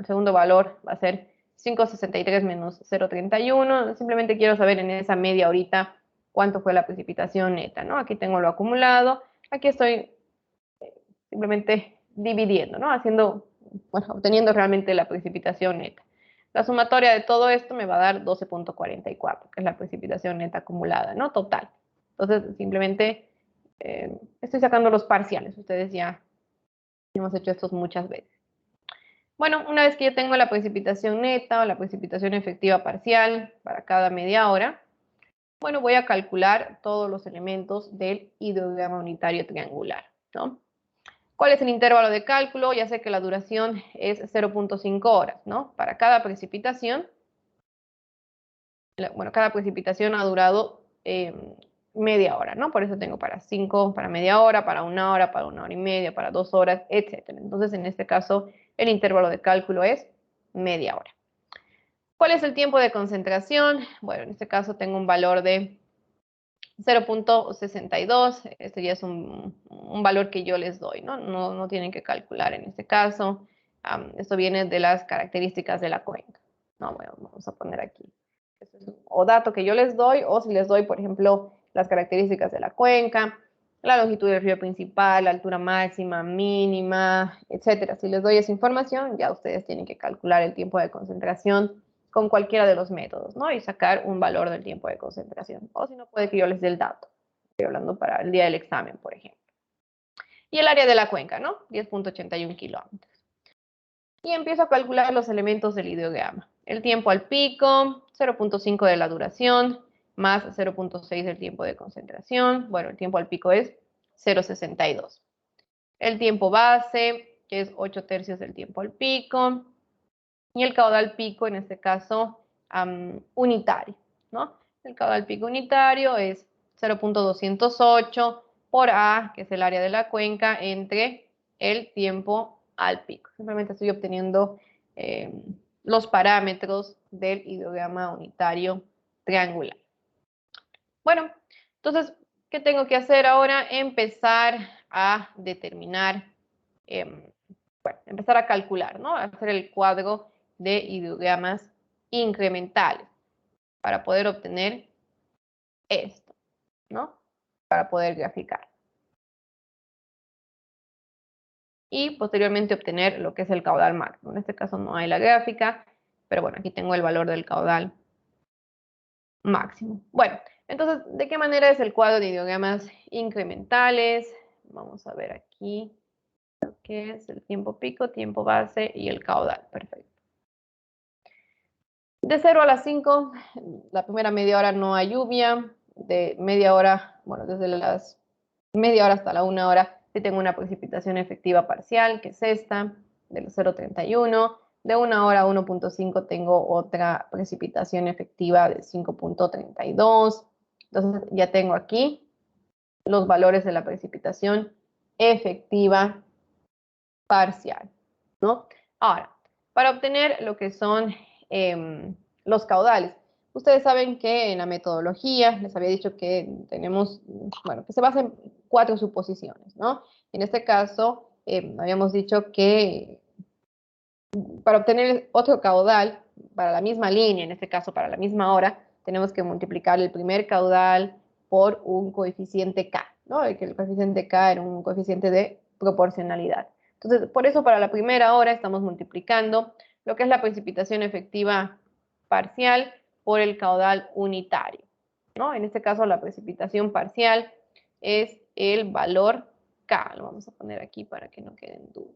segundo valor va a ser 5.63 menos 0.31. Simplemente quiero saber en esa media horita cuánto fue la precipitación neta, ¿no? Aquí tengo lo acumulado, aquí estoy simplemente dividiendo, ¿no? Obteniendo realmente la precipitación neta. La sumatoria de todo esto me va a dar 12.44, que es la precipitación neta acumulada, ¿no? Total. Entonces, simplemente estoy sacando los parciales. Ustedes ya hemos hecho esto muchas veces. Bueno, una vez que yo tengo la precipitación neta o la precipitación efectiva parcial para cada media hora, bueno, voy a calcular todos los elementos del hidrograma unitario triangular, ¿no? ¿Cuál es el intervalo de cálculo? Ya sé que la duración es 0.5 horas, ¿no? Para cada precipitación, cada precipitación ha durado media hora, ¿no? Por eso tengo para media hora, para 1 hora, para 1 hora y media, para 2 horas, etc. Entonces, en este caso, el intervalo de cálculo es media hora. ¿Cuál es el tiempo de concentración? Bueno, en este caso tengo un valor de 0.62. Este ya es un valor que yo les doy, ¿no? No tienen que calcular en este caso. Esto viene de las características de la cuenca. No, bueno, vamos a poner aquí. Este es o dato que yo les doy, o si les doy, por ejemplo, las características de la cuenca, la longitud del río principal, la altura máxima, mínima, etcétera. Si les doy esa información, ya ustedes tienen que calcular el tiempo de concentración con cualquiera de los métodos, ¿no? Y sacar un valor del tiempo de concentración. O si no, puede que yo les dé el dato. Estoy hablando para el día del examen, por ejemplo. Y el área de la cuenca, ¿no? 10.81 kilómetros. Y empiezo a calcular los elementos del hidrograma. El tiempo al pico, 0.5 de la duración, más 0.6 del tiempo de concentración. Bueno, el tiempo al pico es 0.62. El tiempo base, que es 8/3 del tiempo al pico. Y el caudal pico, en este caso, unitario, ¿no? El caudal pico unitario es 0.208 por A, que es el área de la cuenca, entre el tiempo al pico. Simplemente estoy obteniendo los parámetros del hidrograma unitario triangular. Bueno, entonces ¿qué tengo que hacer ahora? Empezar a determinar, bueno, empezar a calcular, ¿no? Hacer el cuadro de ideogramas incrementales para poder obtener esto, ¿no? Para poder graficar. Y posteriormente obtener lo que es el caudal máximo. En este caso no hay la gráfica, pero bueno, aquí tengo el valor del caudal máximo. Bueno, entonces, ¿de qué manera es el cuadro de ideogramas incrementales? Vamos a ver aquí lo que es el tiempo pico, tiempo base y el caudal. Perfecto. De 0 a las 5, la primera media hora no hay lluvia. De media hora, bueno, desde las media hora hasta la 1 hora, sí tengo una precipitación efectiva parcial, que es esta, de los 0,31. De 1 hora a 1,5 tengo otra precipitación efectiva de 5,32. Entonces ya tengo aquí los valores de la precipitación efectiva parcial, ¿no? Ahora, para obtener lo que son los caudales, ustedes saben que en la metodología les había dicho que tenemos, bueno, que se basa en 4 suposiciones, ¿no? En este caso, habíamos dicho que para obtener otro caudal, para la misma línea, en este caso para la misma hora, tenemos que multiplicar el primer caudal por un coeficiente K, ¿no? El coeficiente K era un coeficiente de proporcionalidad. Entonces, por eso para la primera hora estamos multiplicando lo que es la precipitación efectiva parcial por el caudal unitario, ¿no? En este caso la precipitación parcial es el valor K. Lo vamos a poner aquí para que no queden dudas.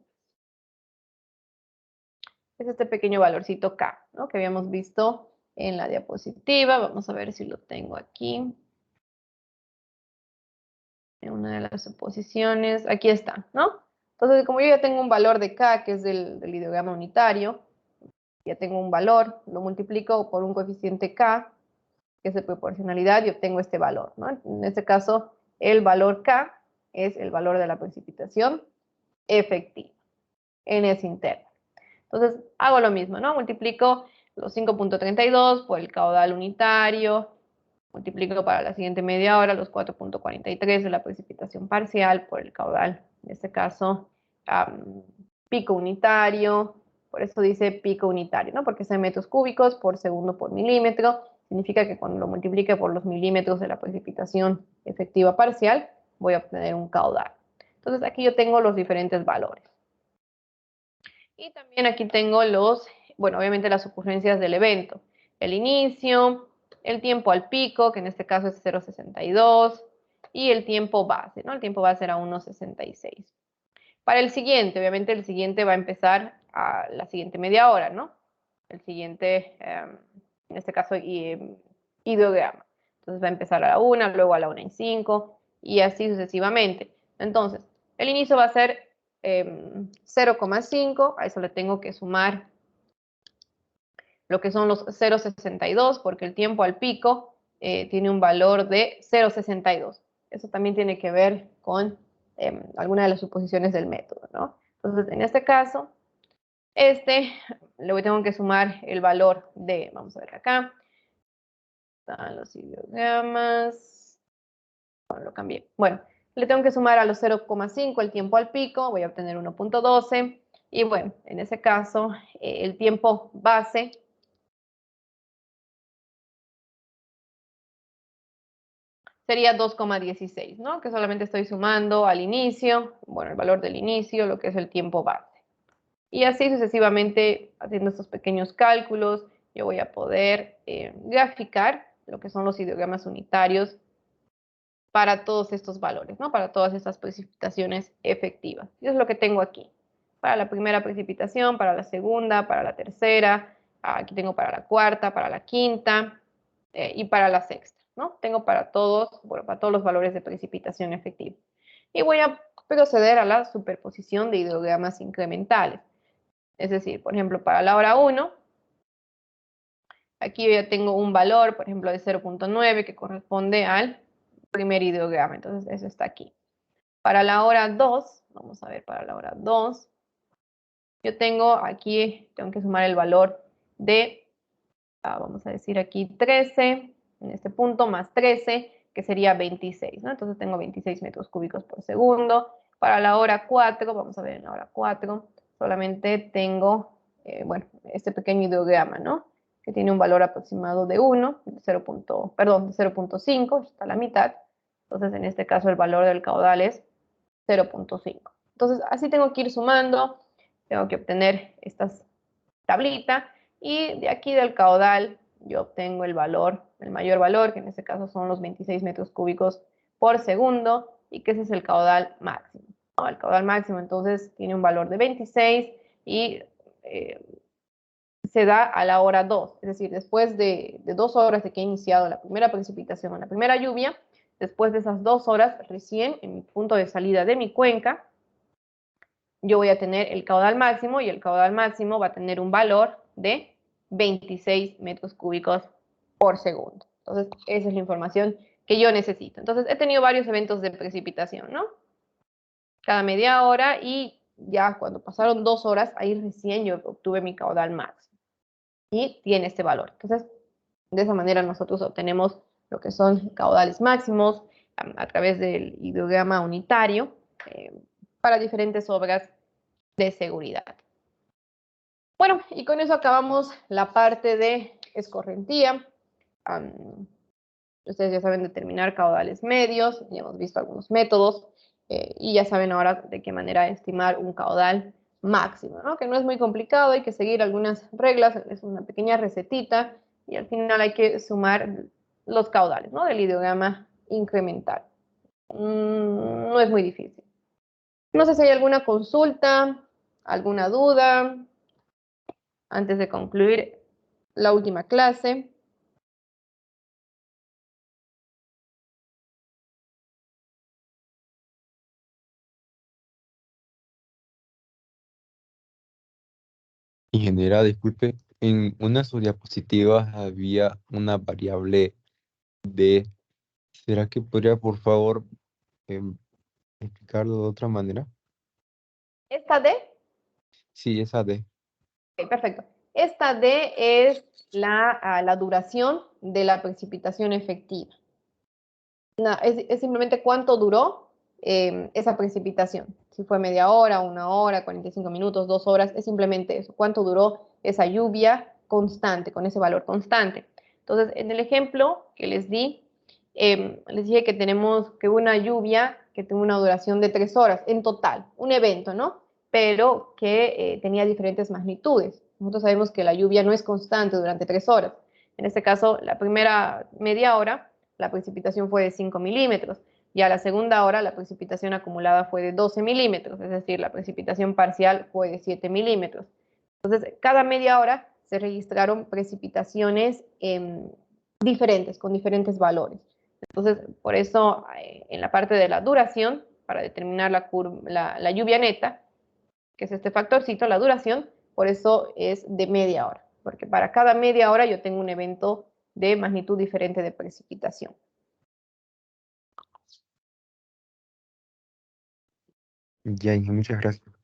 Es este pequeño valorcito K, ¿no? Que habíamos visto en la diapositiva. Vamos a ver si lo tengo aquí. En una de las suposiciones. Aquí está, ¿no? Entonces, como yo ya tengo un valor de K, que es del ideograma unitario, ya tengo un valor, lo multiplico por un coeficiente K, que es de proporcionalidad, y obtengo este valor, ¿no? En este caso, el valor K es el valor de la precipitación efectiva en ese intervalo. Entonces, hago lo mismo, ¿no? Multiplico los 5,32 por el caudal unitario, multiplico para la siguiente media hora los 4,43 de la precipitación parcial por el caudal, en este caso, pico unitario, por eso dice pico unitario, ¿no? Porque es en metros cúbicos por segundo por milímetro, significa que cuando lo multiplique por los milímetros de la precipitación efectiva parcial, voy a obtener un caudal. Entonces, aquí yo tengo los diferentes valores. Y también aquí tengo los, bueno, obviamente las ocurrencias del evento. El inicio, el tiempo al pico, que en este caso es 0,62, y el tiempo base, ¿no? El tiempo base era 1,66. Para el siguiente, obviamente el siguiente va a empezar a la siguiente media hora, ¿no? El siguiente, en este caso, ideograma. Entonces va a empezar a la 1, luego a la 1:05, y así sucesivamente. Entonces, el inicio va a ser 0,5, a eso le tengo que sumar lo que son los 0,62, porque el tiempo al pico tiene un valor de 0,62. Eso también tiene que ver con alguna de las suposiciones del método, ¿no? Entonces, en este caso, le tengo que sumar el valor de, vamos a ver acá, están los ideogramas, bueno, lo cambié. Bueno, le tengo que sumar a los 0,5 el tiempo al pico, voy a obtener 1,12. Y bueno, en ese caso, el tiempo base sería 2,16, ¿no? Que solamente estoy sumando al inicio, bueno, el valor del inicio, lo que es el tiempo base. Y así sucesivamente, haciendo estos pequeños cálculos, yo voy a poder graficar lo que son los ideogramas unitarios para todos estos valores, ¿no? Para todas estas precipitaciones efectivas. Y eso es lo que tengo aquí. Para la primera precipitación, para la segunda, para la tercera, aquí tengo para la cuarta, para la quinta y para la sexta, ¿no? Tengo para todos, bueno, para todos los valores de precipitación efectiva. Y voy a proceder a la superposición de ideogramas incrementales. Es decir, por ejemplo, para la hora 1, aquí yo ya tengo un valor, por ejemplo, de 0,9 que corresponde al primer ideograma. Entonces, eso está aquí. Para la hora 2, vamos a ver, para la hora 2, yo tengo aquí, tengo que sumar el valor de, vamos a decir aquí 13, en este punto, más 13, que que sería 26, ¿no? Entonces tengo 26 metros cúbicos por segundo. Para la hora 4, vamos a ver en la hora 4, solamente tengo, bueno, este pequeño ideograma, ¿no? Que tiene un valor aproximado de 1, de 0.5, está a la mitad. Entonces, en este caso, el valor del caudal es 0.5. Entonces, así tengo que ir sumando, tengo que obtener esta tablita, y de aquí del caudal yo obtengo el valor, el mayor valor, que en este caso son los 26 metros cúbicos por segundo, y que ese es el caudal máximo, ¿no? El caudal máximo, entonces, tiene un valor de 26 y se da a la hora 2, es decir, después de 2 horas de que he iniciado la primera precipitación o la primera lluvia, después de esas 2 horas, recién en mi punto de salida de mi cuenca, yo voy a tener el caudal máximo, y el caudal máximo va a tener un valor de 26 metros cúbicos por segundo. Entonces, esa es la información que yo necesito. Entonces, he tenido varios eventos de precipitación, ¿no? Cada media hora, y ya cuando pasaron 2 horas, ahí recién yo obtuve mi caudal máximo. Y tiene este valor. Entonces, de esa manera nosotros obtenemos lo que son caudales máximos a través del ideograma unitario para diferentes obras de seguridad. Bueno, y con eso acabamos la parte de escorrentía. Ustedes ya saben determinar caudales medios, ya hemos visto algunos métodos, y ya saben ahora de qué manera estimar un caudal máximo, ¿no? Que no es muy complicado, hay que seguir algunas reglas, es una pequeña recetita, y al final hay que sumar los caudales, ¿no? Del ideograma incremental. No es muy difícil. No sé si hay alguna consulta, alguna duda antes de concluir la última clase. Ingeniera, disculpe, en una de sus diapositivas había una variable D. ¿Será que podría, por favor, explicarlo de otra manera? ¿Esta D? Sí, esa D. Ok, perfecto. Esta D es la duración de la precipitación efectiva. Es simplemente cuánto duró esa precipitación. Si fue media hora, 1 hora, 45 minutos, 2 horas, es simplemente eso. Cuánto duró esa lluvia constante, con ese valor constante. Entonces, en el ejemplo que les di, les dije que tenemos que una lluvia que tuvo una duración de 3 horas en total, un evento, ¿no? Pero que tenía diferentes magnitudes. Nosotros sabemos que la lluvia no es constante durante 3 horas. En este caso, la primera media hora, la precipitación fue de 5 milímetros. Y a la segunda hora, la precipitación acumulada fue de 12 milímetros, es decir, la precipitación parcial fue de 7 milímetros. Entonces, cada media hora se registraron precipitaciones diferentes, con diferentes valores. Entonces, por eso, en la parte de la duración, para determinar la lluvia neta, que es este factorcito, la duración, por eso es de media hora, porque para cada media hora yo tengo un evento de magnitud diferente de precipitación. Ya, Inge, muchas gracias.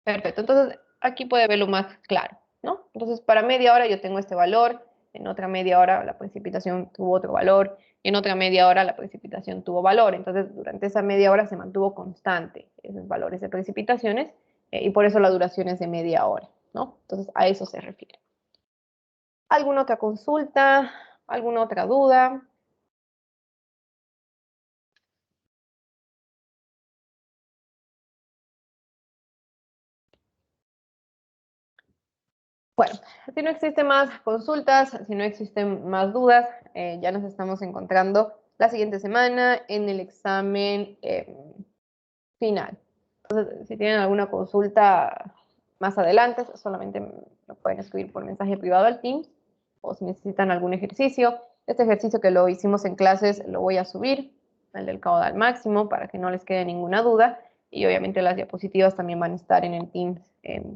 Perfecto, entonces aquí puede verlo más claro, ¿no? Entonces para media hora yo tengo este valor, en otra media hora la precipitación tuvo otro valor, y en otra media hora la precipitación tuvo valor. Entonces durante esa media hora se mantuvo constante esos valores de precipitaciones, y por eso la duración es de media hora, ¿no? Entonces a eso se refiere. ¿Alguna otra consulta? ¿Alguna otra duda? Bueno, si no existen más consultas, si no existen más dudas, ya nos estamos encontrando la siguiente semana en el examen final. Entonces, si tienen alguna consulta más adelante, solamente lo pueden escribir por mensaje privado al Teams, o si necesitan algún ejercicio. Este ejercicio que lo hicimos en clases lo voy a subir, el del caudal máximo, para que no les quede ninguna duda, y obviamente las diapositivas también van a estar en el Teams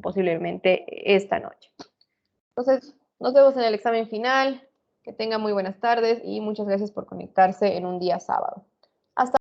posiblemente esta noche. Entonces, nos vemos en el examen final. Que tengan muy buenas tardes y muchas gracias por conectarse en un día sábado.